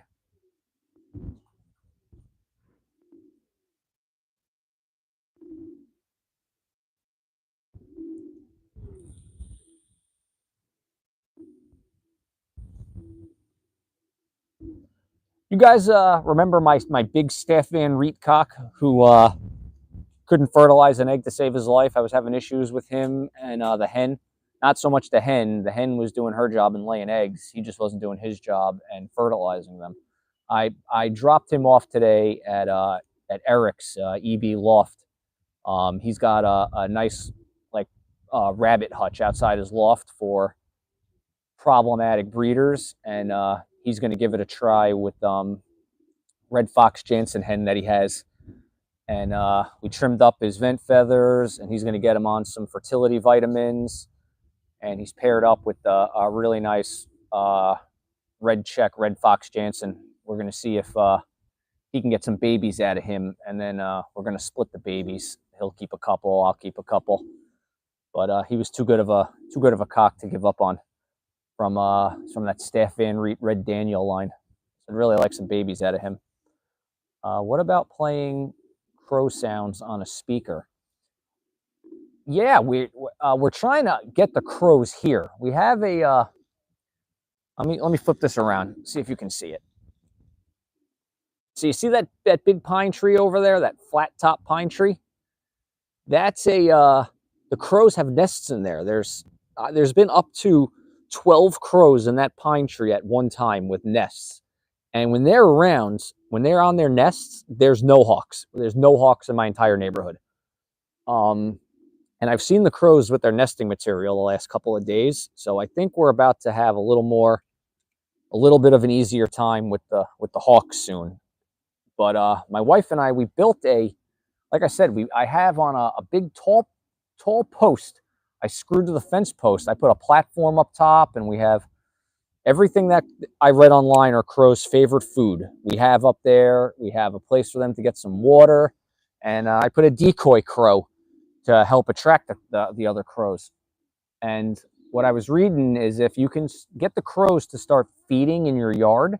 You guys remember my big Staff Van Riet cock who couldn't fertilize an egg to save his life? I was having issues with him and the hen. Not so much the hen. The hen was doing her job and laying eggs. He just wasn't doing his job and fertilizing them. I dropped him off today at Eric's EB Loft. He's got a nice like rabbit hutch outside his loft for problematic breeders, and he's going to give it a try with red fox Jansen hen that he has. And we trimmed up his vent feathers, and he's going to get him on some fertility vitamins. And he's paired up with a really nice red fox Jansen. We're going to see if he can get some babies out of him, and then we're going to split the babies. He'll keep a couple, I'll keep a couple. but he was too good of a cock to give up on from that Staff Van Riet Red Daniel line. I'd really like some babies out of him. What about playing crow sounds on a speaker? Yeah, we're trying to get the crows here. We have a let me flip this around, see if you can see it. So you see that big pine tree over there, that flat top pine tree? That's the crows have nests in there. There's been up to 12 crows in that pine tree at one time with nests. And when they're around, when they're on their nests, there's no hawks. There's no hawks in my entire neighborhood. And I've seen the crows with their nesting material the last couple of days. So I think we're about to have a little bit of an easier time with the hawks soon. But my wife and I, we built like I said, I have on a big tall post. I screwed to the fence post. I put a platform up top, and we have everything that I read online are crows' favorite food. We have up there. We have a place for them to get some water, and I put a decoy crow to help attract the other crows. And what I was reading is if you can get the crows to start feeding in your yard,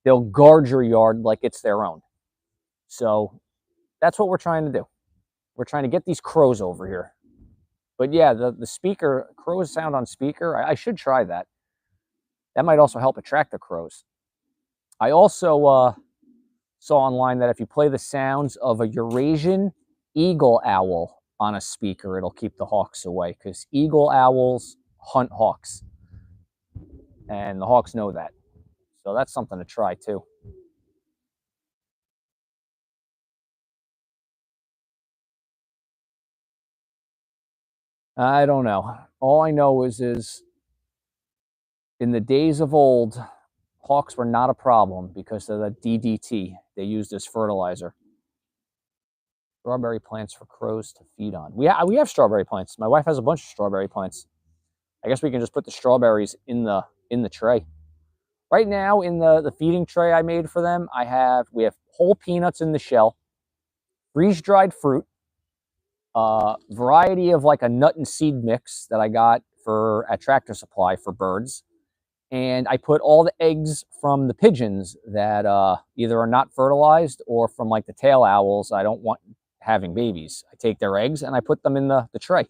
they'll guard your yard like it's their own. So that's what we're trying to do. We're trying to get these crows over here. But yeah, the speaker, crows sound on speaker, I should try that. That might also help attract the crows. I also saw online that if you play the sounds of a Eurasian eagle owl on a speaker, it'll keep the hawks away, because eagle owls hunt hawks. And the hawks know that. So that's something to try too. I don't know. All I know is in the days of old, hawks were not a problem because of the DDT they used as fertilizer. Strawberry plants for crows to feed on. We have strawberry plants. My wife has a bunch of strawberry plants. I guess we can just put the strawberries in the tray. Right now, in the feeding tray I made for them, we have whole peanuts in the shell, freeze-dried fruit, variety of like a nut and seed mix that I got at Tractor Supply for birds. And I put all the eggs from the pigeons that either are not fertilized or from like the tail owls I don't want having babies. I take their eggs and I put them in the tray.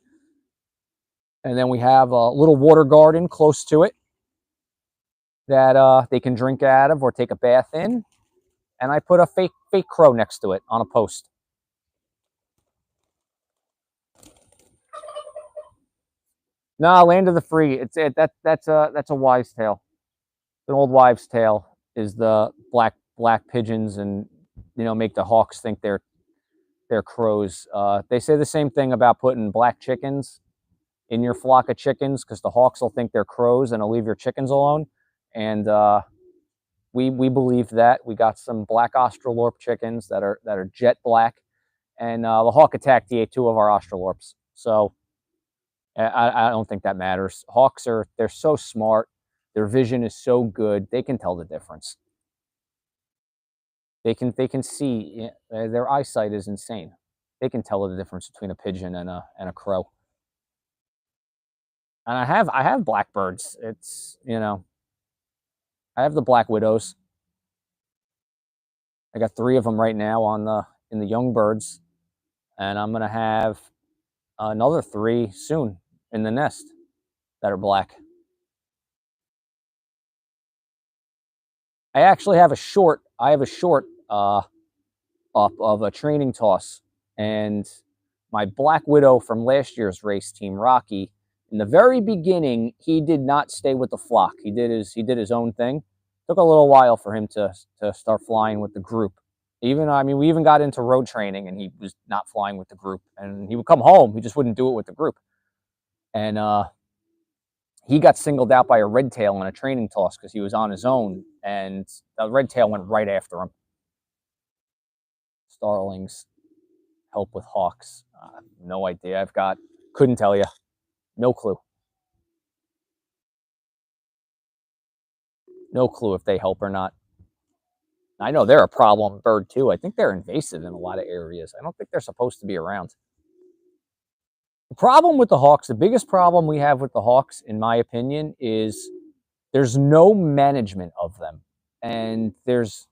And then we have a little water garden close to it that they can drink out of or take a bath in. And I put a fake crow next to it on a post. No, land of the free. That's a wives' tale. An old wives' tale is the black pigeons, and make the hawks think they're crows. They say the same thing about putting black chickens in your flock of chickens, because the hawks will think they're crows and will leave your chickens alone. And we believe that. We got some black Australorp chickens that are jet black, and the hawk attacked ate two of our Australorps. So I don't think that matters. Hawks they're so smart. Their vision is so good. They can tell the difference. They can see. Their eyesight is insane. They can tell the difference between a pigeon and a crow. And I have blackbirds. It's I have the black widows. I got 3 of them right now in the young birds, and I'm gonna have another 3 soon in the nest that are black. I actually have a short. Up of a training toss, and my black widow from last year's race team, Rocky. In the very beginning, he did not stay with the flock. He did his own thing. Took a little while for him to start flying with the group. We even got into road training, and he was not flying with the group. And he would come home, he just wouldn't do it with the group. And he got singled out by a red tail in a training toss because he was on his own, and the red tail went right after him. Starlings help with hawks. No idea. Couldn't tell you. No clue. No clue if they help or not. I know they're a problem bird too. I think they're invasive in a lot of areas. I don't think they're supposed to be around. The problem with the Hawks, the biggest problem we have with the Hawks, in my opinion, is there's no management of them, and there's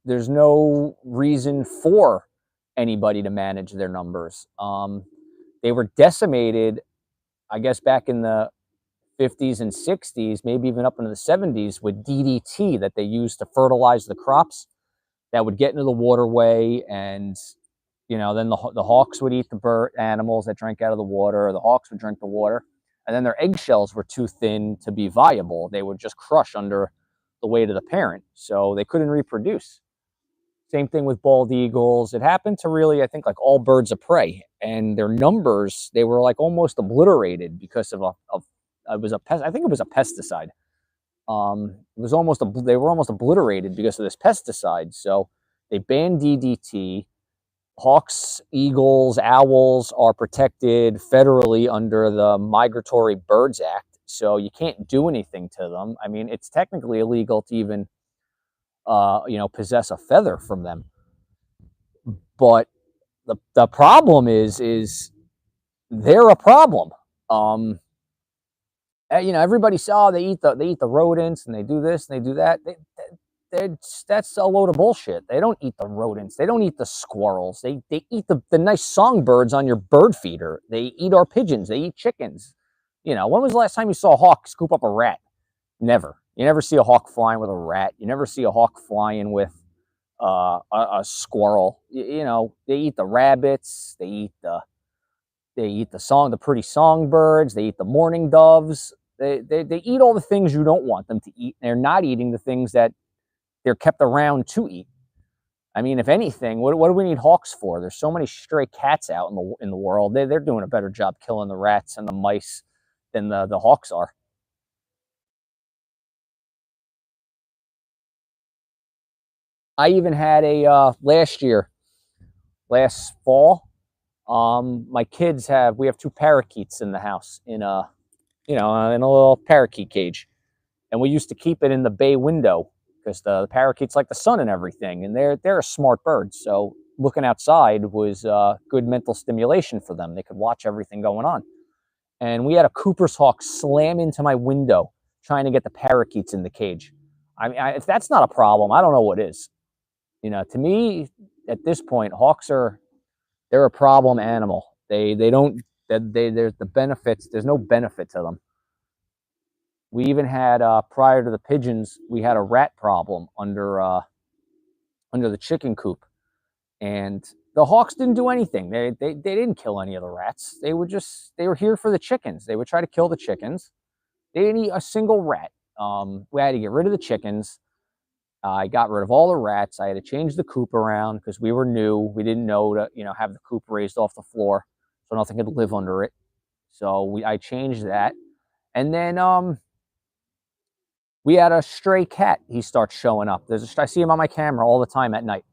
no reason for anybody to manage their numbers. They were decimated, I guess, back in the 50s and 60s, maybe even up into the 70s, with DDT that they used to fertilize the crops that would get into the waterway. And then the hawks would eat the bird animals that drank out of the water, or the hawks would drink the water, and then their eggshells were too thin to be viable. They would just crush under the weight of the parent, so they couldn't reproduce. Same thing with bald eagles. It happened to, really, I think, like all birds of prey, and their numbers, they were like almost obliterated because of it was a pest. I think it was a pesticide. It was almost they were almost obliterated because of this pesticide. So they banned DDT. Hawks, eagles, owls are protected federally under the Migratory Birds Act, so you can't do anything to them. I mean, it's technically illegal to even, possess a feather from them. But the problem is they're a problem. Um, Everybody saw they eat the rodents, and they do this and they do that. That's a load of bullshit. They don't eat the rodents. They don't eat the squirrels. They eat the nice songbirds on your bird feeder. They eat our pigeons. They eat chickens. When was the last time you saw a hawk scoop up a rat? Never. You never see a hawk flying with a rat. You never see a hawk flying with a squirrel. They eat the rabbits. They eat the pretty songbirds. They eat the mourning doves. They eat all the things you don't want them to eat. They're not eating the things that they're kept around to eat. I mean, if anything, what do we need hawks for? There's so many stray cats out in the world. They're doing a better job killing the rats and the mice than the hawks are. I even had last fall. My kids we have two parakeets in the house, in a little parakeet cage, and we used to keep it in the bay window because the parakeets like the sun and everything, and they're a smart bird. So looking outside was good mental stimulation for them. They could watch everything going on. And we had a Cooper's hawk slam into my window trying to get the parakeets in the cage. I mean, if that's not a problem, I don't know what is. To me, at this point, they're a problem animal. They don't there's the benefits. There's no benefit to them. We even had, prior to the pigeons, we had a rat problem under the chicken coop, and the hawks didn't do anything. They didn't kill any of the rats. They were here for the chickens. They would try to kill the chickens. They didn't eat a single rat. We had to get rid of the chickens. I got rid of all the rats. I had to change the coop around because we were new. We didn't know to have the coop raised off the floor so nothing could live under it. So I changed that, and then we had a stray cat. He starts showing up. I see him on my camera all the time at night.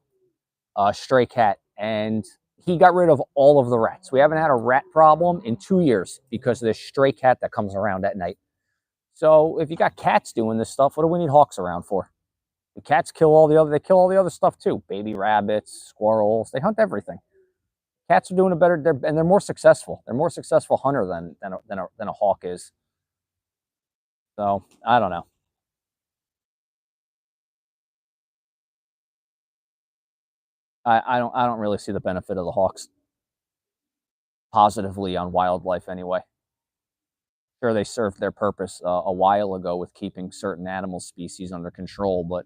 A stray cat, and he got rid of all of the rats. We haven't had a rat problem in 2 years because of this stray cat that comes around at night. So if you got cats doing this stuff, what do we need hawks around for? The cats kill all the other. They kill all the other stuff too. Baby rabbits, squirrels. They hunt everything. Cats are doing a better. They're more successful. They're more successful hunter than a hawk is. So I don't know. I don't really see the benefit of the hawks positively on wildlife anyway. Sure, they served their purpose a while ago with keeping certain animal species under control, but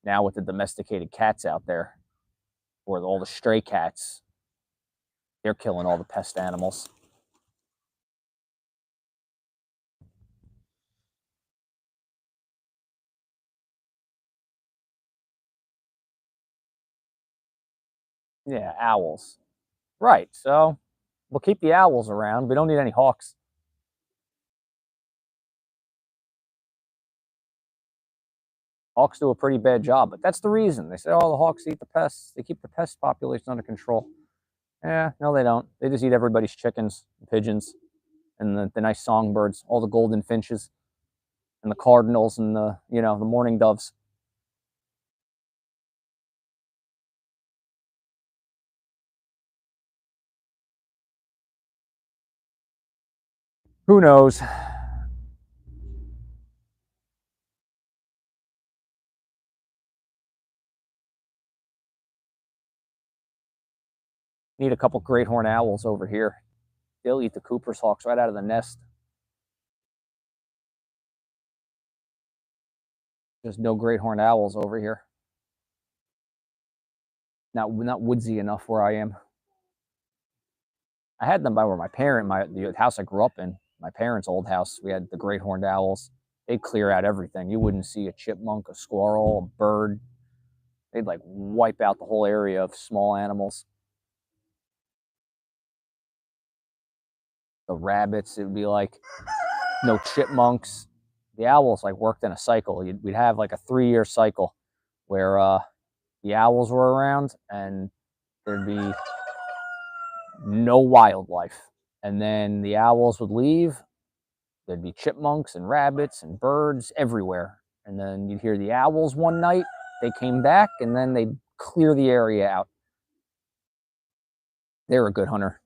now with the domesticated cats out there, or all the stray cats, they're killing all the pest animals. Yeah, owls. Right. So we'll keep the owls around. We don't need any hawks. Hawks do a pretty bad job, but that's the reason. They say, oh, the hawks eat the pests. They keep the pest population under control. Yeah, no, they don't. They just eat everybody's chickens, pigeons, and the nice songbirds, all the golden finches, and the cardinals, and the mourning doves. Who knows? Need a couple great horned owls over here. They'll eat the Cooper's hawks right out of the nest. There's no great horned owls over here. Not woodsy enough where I am. I had them by where the house I grew up in, my parents' old house. We had the great horned owls. They'd clear out everything. You wouldn't see a chipmunk, a squirrel, a bird. They'd like wipe out the whole area of small animals. The rabbits, it would be like no chipmunks. The owls like worked in a cycle. We'd have like a 3-year cycle where the owls were around and there'd be no wildlife. And then the owls would leave. There'd be chipmunks and rabbits and birds everywhere. And then you'd hear the owls one night. They came back and then they'd clear the area out. They're a good hunter.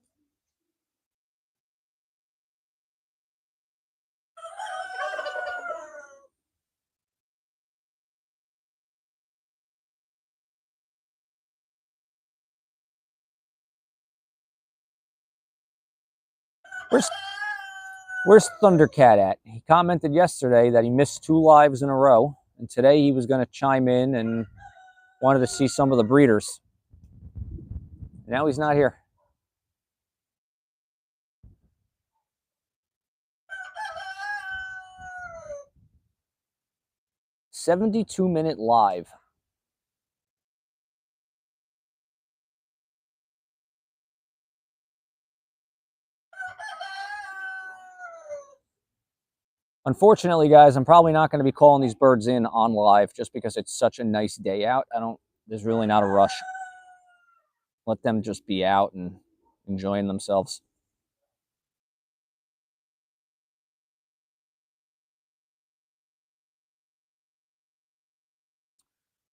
Where's Thundercat at? He commented yesterday that he missed 2 lives in a row. And today he was going to chime in and wanted to see some of the breeders. Now he's not here. 72-minute live. Unfortunately, guys, I'm probably not going to be calling these birds in on live just because it's such a nice day out. There's really not a rush. Let them just be out and enjoying themselves.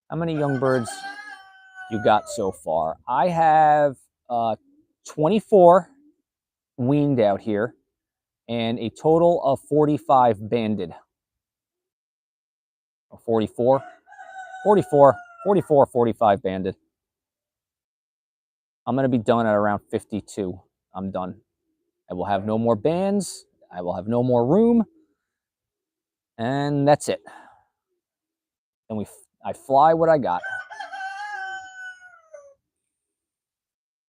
How many young birds you got so far? I have 24 weaned out here and a total of 45 banded. 44, 45 banded. I'm going to be done at around 52. I'm done. I will have no more bands. I will have no more room. And that's it. And I fly what I got.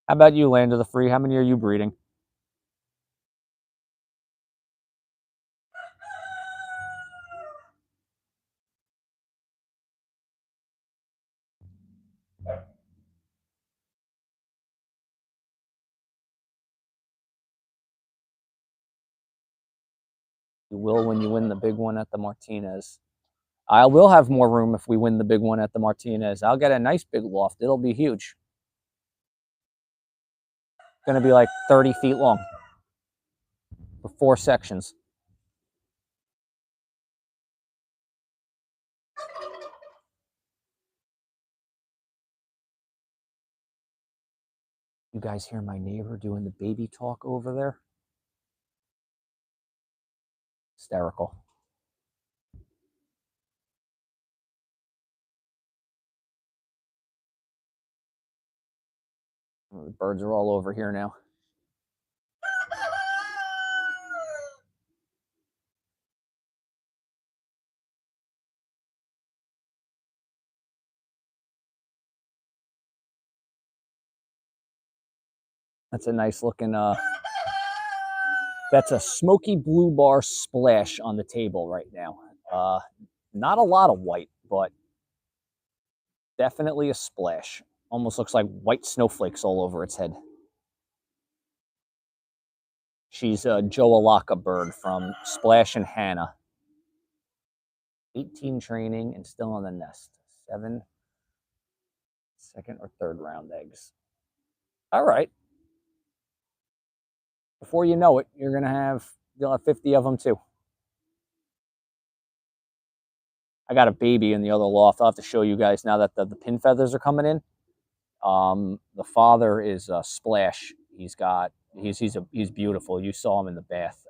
How about you, Land of the Free? How many are you breeding? You will when you win the big one at the Martinez. I will have more room if we win the big one at the Martinez. I'll get a nice big loft. It'll be huge. It's going to be like 30 feet long with 4 sections. You guys hear my neighbor doing the baby talk over there? Hysterical. The birds are all over here now. That's a nice looking, that's a smoky blue bar splash on the table right now. Not a lot of white, but definitely a splash. Almost looks like white snowflakes all over its head. She's a Joalaka bird from Splash and Hannah. 18 training and still on the nest. 7 second or third round eggs. All right. Before you know it, you'll have 50 of them too. I got a baby in the other loft. I'll have to show you guys now that the pin feathers are coming in. The father is Splash. He's beautiful. You saw him in the bath.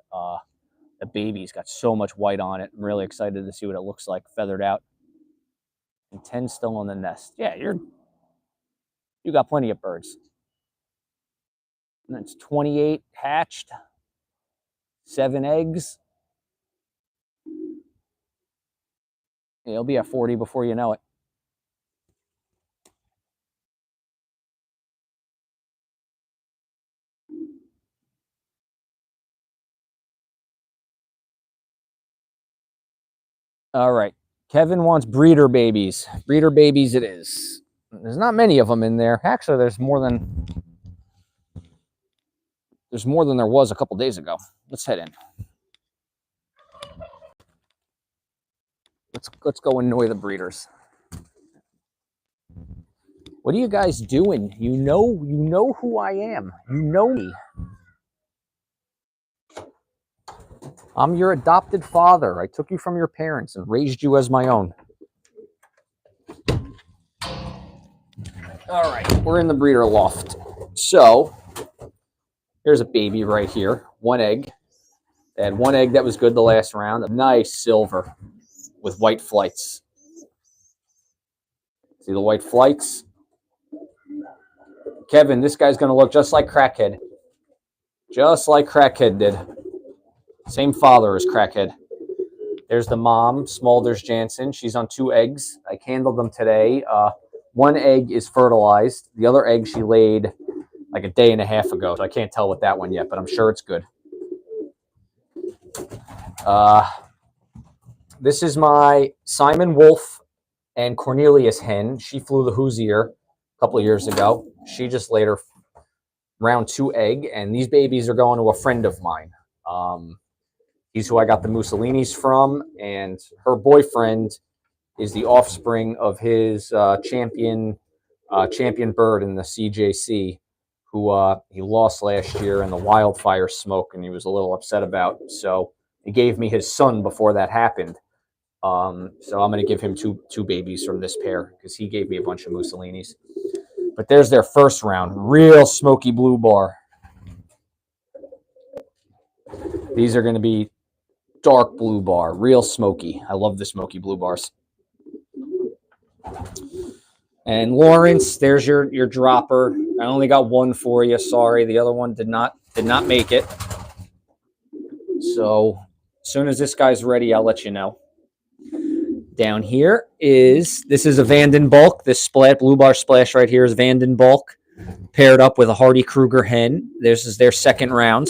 The baby's got so much white on it. I'm really excited to see what it looks like feathered out. And 10 still in the nest. Yeah, you got plenty of birds. And that's 28 hatched, 7 eggs. Yeah, it'll be at 40 before you know it. All right. Kevin wants breeder babies. Breeder babies it is. There's not many of them in there. Actually, there's more than there was a couple days ago. Let's head in. Let's go annoy the breeders. What are you guys doing? You know who I am. You know me. I'm your adopted father. I took you from your parents and raised you as my own. All right, we're in the breeder loft. So here's a baby right here. 1 egg. They had 1 egg that was good the last round. A nice silver with white flights. See the white flights? Kevin, this guy's going to look just like Crackhead. Just like Crackhead did. Same father as Crackhead. There's the mom, Smulders Jansen. She's on 2 eggs. I candled them today. 1 egg is fertilized. The other egg she laid like a day and a half ago. So I can't tell with that one yet, but I'm sure it's good. This is my Simon Wolf and Cornelius hen. She flew the Hoosier a couple of years ago. She just laid her round 2 egg, and these babies are going to a friend of mine. He's who I got the Mussolinis from, and her boyfriend is the offspring of his champion bird in the CJC, who he lost last year in the wildfire smoke, and he was a little upset about. So he gave me his son before that happened. So I'm going to give him two babies from this pair because he gave me a bunch of Mussolinis. But there's their first round. Real smoky blue bar. These are going to be dark blue bar. Real smoky. I love the smoky blue bars. And Lawrence, there's your dropper. I only got 1 for you. Sorry, the other one did not make it. So as soon as this guy's ready, I'll let you know. Down here this is a Vanden Bulk. This blue bar splash right here is Vanden Bulk, paired up with a Hardy Kruger hen. This is their second round.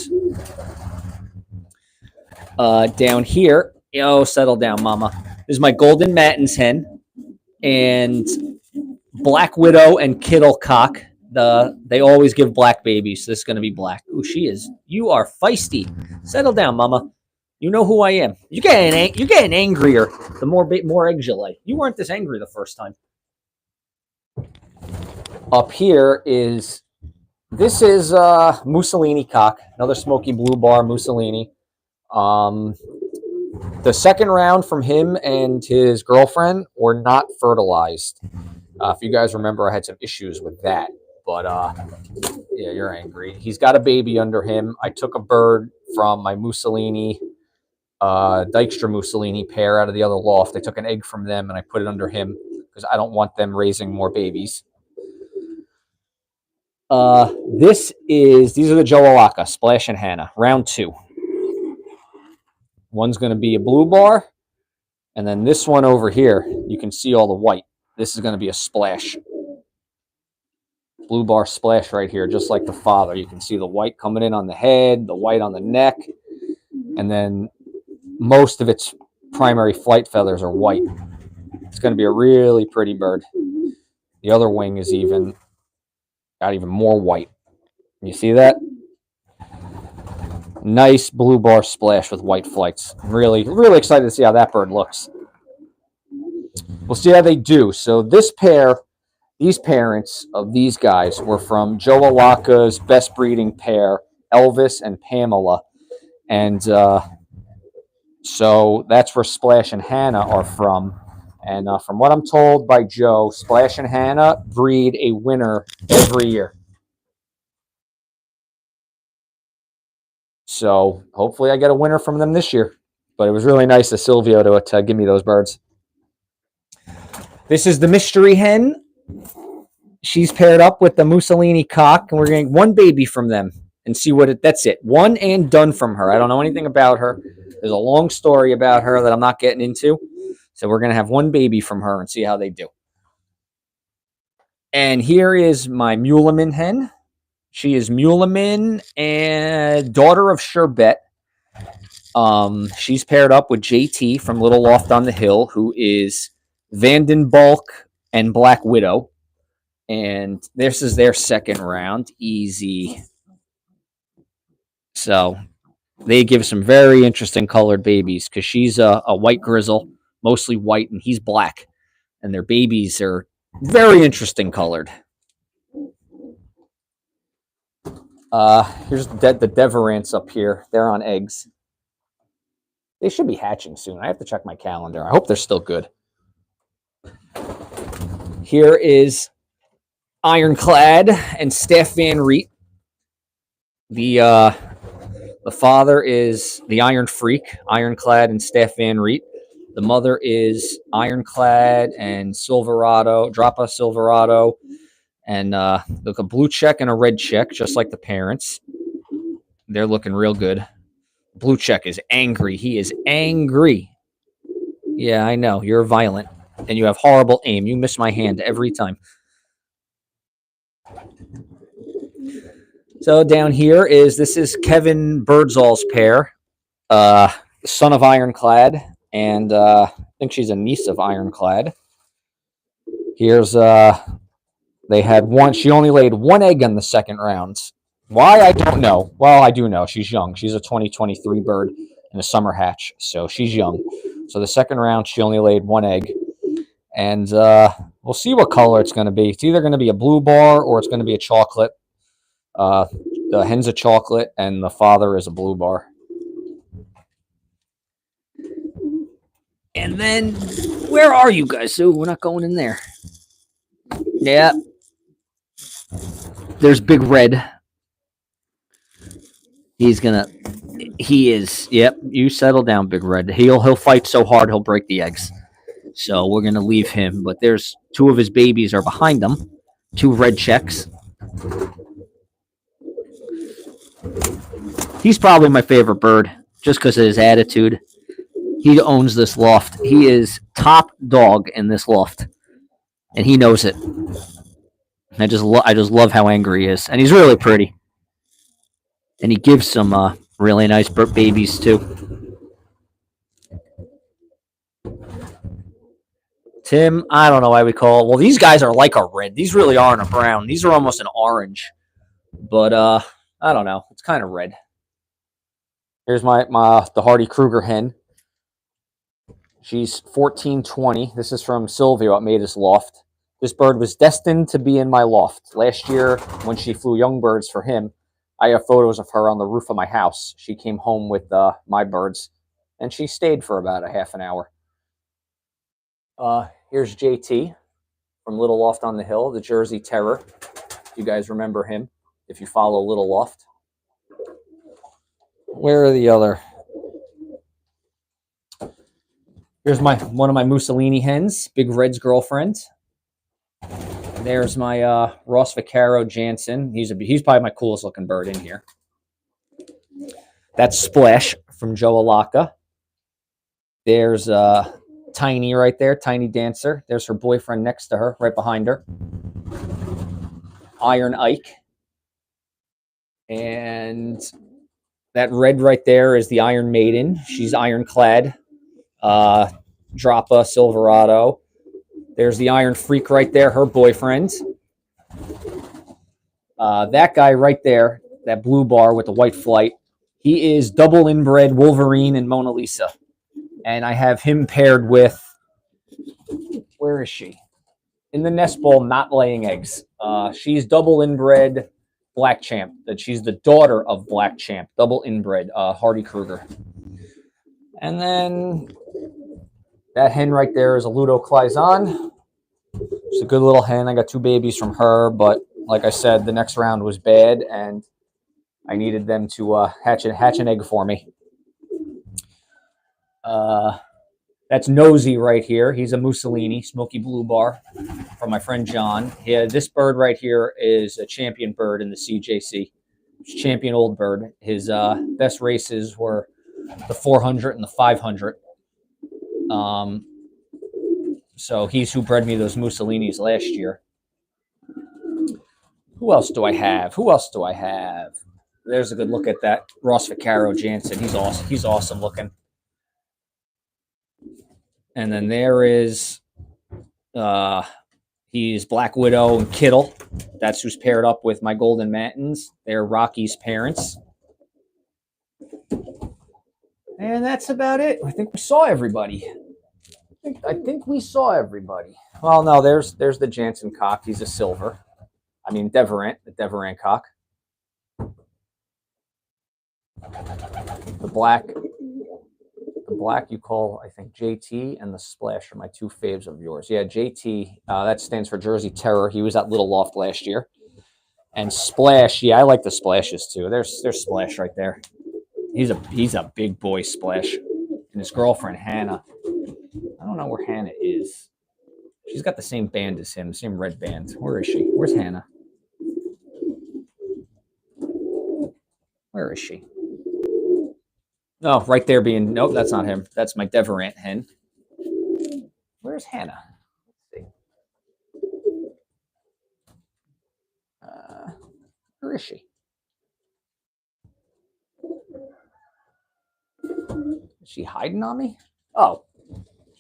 Down here, settle down, mama. This is my Golden Matins hen, and Black Widow and Kittlecock. They always give black babies, so this is going to be black. Ooh, you are feisty. Settle down, mama. You know who I am. You're getting angrier the more eggs you lay. You weren't this angry the first time. Up here this is Mussolini cock, another smoky blue bar Mussolini. The second round from him and his girlfriend were not fertilized. If you guys remember, I had some issues with that. But yeah, you're angry. He's got a baby under him. I took a bird from my Mussolini, Dykstra Mussolini pair out of the other loft. I took an egg from them and I put it under him because I don't want them raising more babies. These are the Joalaka, Splash and Hannah, round 2. One's going to be a blue bar, and then this one over here, you can see all the white. This is going to be a splash. Blue bar splash right here, just like the father. You can see the white coming in on the head, the white on the neck, and then most of its primary flight feathers are white. It's going to be a really pretty bird. The other wing is got even more white. You see that? Nice blue bar splash with white flights. I'm really, really excited to see how that bird looks. We'll see how they do. So these parents of these guys were from Joe Alaka's best breeding pair, Elvis and Pamela. And so that's where Splash and Hannah are from. And from what I'm told by Joe, Splash and Hannah breed a winner every year. So hopefully I get a winner from them this year. But it was really nice of Silvio to give me those birds. This is the mystery hen. She's paired up with the Mussolini cock, and we're getting one baby from them and see that's it. One and done from her. I don't know anything about her. There's a long story about her that I'm not getting into. So we're going to have one baby from her and see how they do. And here is my Muleman hen. She is Muleman and daughter of Sherbet. She's paired up with JT from Little Loft on the Hill, who is Vandenbalk and Black Widow. And this is their second round. Easy. So they give some very interesting colored babies because she's a white grizzle, mostly white, and he's black. And their babies are very interesting colored. Here's the Deverants up here. They're on eggs. They should be hatching soon. I have to check my calendar. I hope they're still good. Here is Ironclad and Steph Van Riet. The father is the Iron Freak, Ironclad and Steph Van Riet. The mother is Ironclad and Silverado, Drapa Silverado, and look, a blue check and a red check, just like the parents. They're looking real good. Blue check is angry. He is angry. Yeah, I know. You're violent, and you have horrible aim. You miss my hand every time. So down here this is Kevin Birdsall's pair, son of Ironclad, and I think she's a niece of Ironclad. Here's they had one. She only laid one egg in the second round. Why, I don't know. Well, I do know. She's young. She's a 2023 bird in a summer hatch, so she's young. So the second round, she only laid one egg. And we'll see what color it's going to be. It's either going to be a blue bar or it's going to be a chocolate. The hen's a chocolate, and the father is a blue bar. And then, where are you guys? So we're not going in there. Yeah. There's Big Red. He is. Yep. You settle down, Big Red. He'll fight so hard he'll break the eggs. So we're gonna leave him. But there's two of his babies are behind him. Two red checks. He's probably my favorite bird, just because of his attitude. He owns this loft. He is top dog in this loft, and he knows it. I just love how angry he is, and he's really pretty. And he gives some really nice babies too. Tim, I don't know why we call it. Well, these guys are like a red. These really aren't a brown. These are almost an orange. But I don't know. It's kind of red. Here's the Hardy Kruger hen. She's 1420. This is from Silvio at Matus Loft. This bird was destined to be in my loft. Last year, when she flew young birds for him, I have photos of her on the roof of my house. She came home with my birds, and she stayed for about a half an hour. Here's JT from Little Loft on the Hill, the Jersey Terror. You guys remember him if you follow Little Loft. Where are the other? Here's one of my Mussolini hens, Big Red's girlfriend. There's my Ross Vaccaro Jansen. He's probably my coolest looking bird in here. That's Splash from Joe Alaka. There's Tiny right there, Tiny Dancer. There's her boyfriend next to her, right behind her. Iron Ike. And that red right there is the Iron Maiden. She's ironclad. Drapa Silverado. There's the Iron Freak right there, her boyfriend. That guy right there, that blue bar with the white flight, he is double inbred Wolverine and Mona Lisa. And I have him paired with, where is she? In the nest bowl, not laying eggs. She's double inbred Black Champ. She's the daughter of Black Champ, double inbred Hardy Kruger. And then that hen right there is a Ludo Claison. She's a good little hen. I got two babies from her, but like I said, the next round was bad, and I needed them to hatch an egg for me. That's Nosy right here. He's a Mussolini, smoky blue bar from my friend John. Yeah, this bird right here is a champion bird in the CJC. Champion old bird. His best races were the 400 and the 500. So he's who bred me those Mussolinis last year. Who else do I have? There's a good look at that Ross Vaccaro Jansen. He's awesome. He's awesome looking. And then there is, he's Black Widow and Kittle. That's who's paired up with my Golden Matins. They're Rocky's parents. And that's about it. I think we saw everybody. I think we saw everybody. Well, no, there's the Jansen cock. He's a silver. I mean, the Deverant cock. The black you call, I think, JT, and the Splash are my two faves of yours. Yeah, JT, that stands for Jersey Terror. He was at Little Loft last year. And Splash, yeah, I like the Splashes too. There's Splash right there. He's a big boy, Splash. And his girlfriend, Hannah. I don't know where Hannah is. She's got the same band as him, same red band. Where is she? Where's Hannah? Where is she? No, right there being, nope, that's not him. That's my Deverant hen. Where's Hannah? Let's see. Where is she? Is she hiding on me? Oh,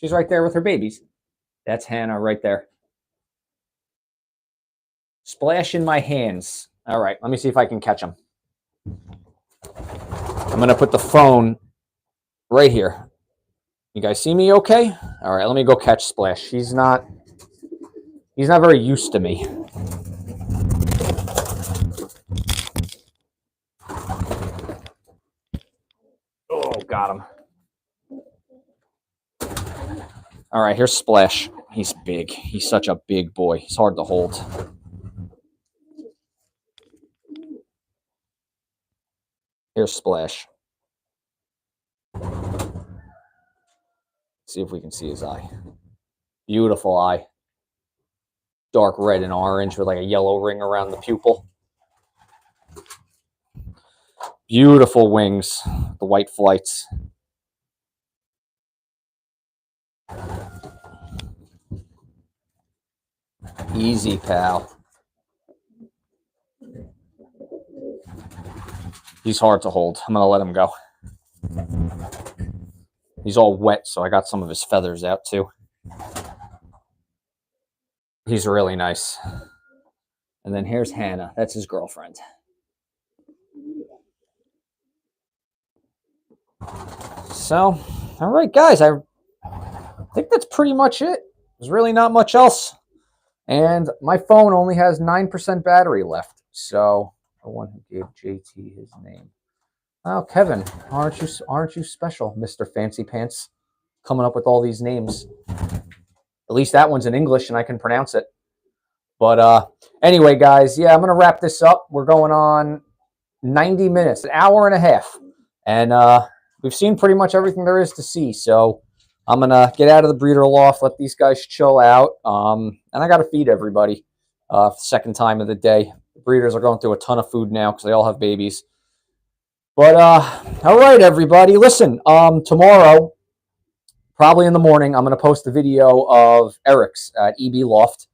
she's right there with her babies. That's Hannah right there. Splash in my hands. All right, let me see if I can catch him. I'm going to put the phone right here. You guys see me okay? All right, let me go catch Splash. He's not very used to me. Oh, got him. All right, here's Splash. He's big. He's such a big boy. He's hard to hold. Here's Splash. See if we can see his eye. Beautiful eye. Dark red and orange with like a yellow ring around the pupil. Beautiful wings. The white flights. Easy, pal. He's hard to hold. I'm going to let him go. He's all wet, so I got some of his feathers out too. He's really nice. And then here's Hannah. That's his girlfriend. So, all right, guys. I think that's pretty much it. There's really not much else. And my phone only has 9% battery left. So, the one who gave JT his name. Oh, Kevin, aren't you special, Mr. Fancy Pants? Coming up with all these names. At least that one's in English and I can pronounce it. But anyway, guys, yeah, I'm going to wrap this up. We're going on 90 minutes, an hour and a half. And we've seen pretty much everything there is to see. So I'm going to get out of the breeder loft, let these guys chill out. And I got to feed everybody for the second time of the day. The breeders are going through a ton of food now because they all have babies. But, all right, everybody. Listen, tomorrow, probably in the morning, I'm going to post a video of Eric's at EB Loft.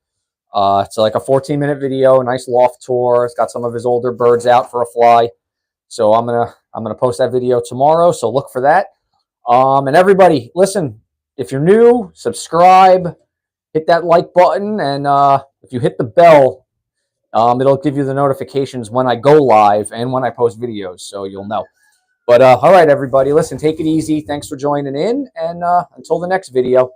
It's like a 14-minute video, a nice loft tour. It's got some of his older birds out for a fly. So I'm gonna post that video tomorrow. So look for that. And everybody, listen, if you're new, subscribe, hit that like button, and if you hit the bell, it'll give you the notifications when I go live and when I post videos, so you'll know. But all right, everybody, listen, take it easy. Thanks for joining in, and until the next video.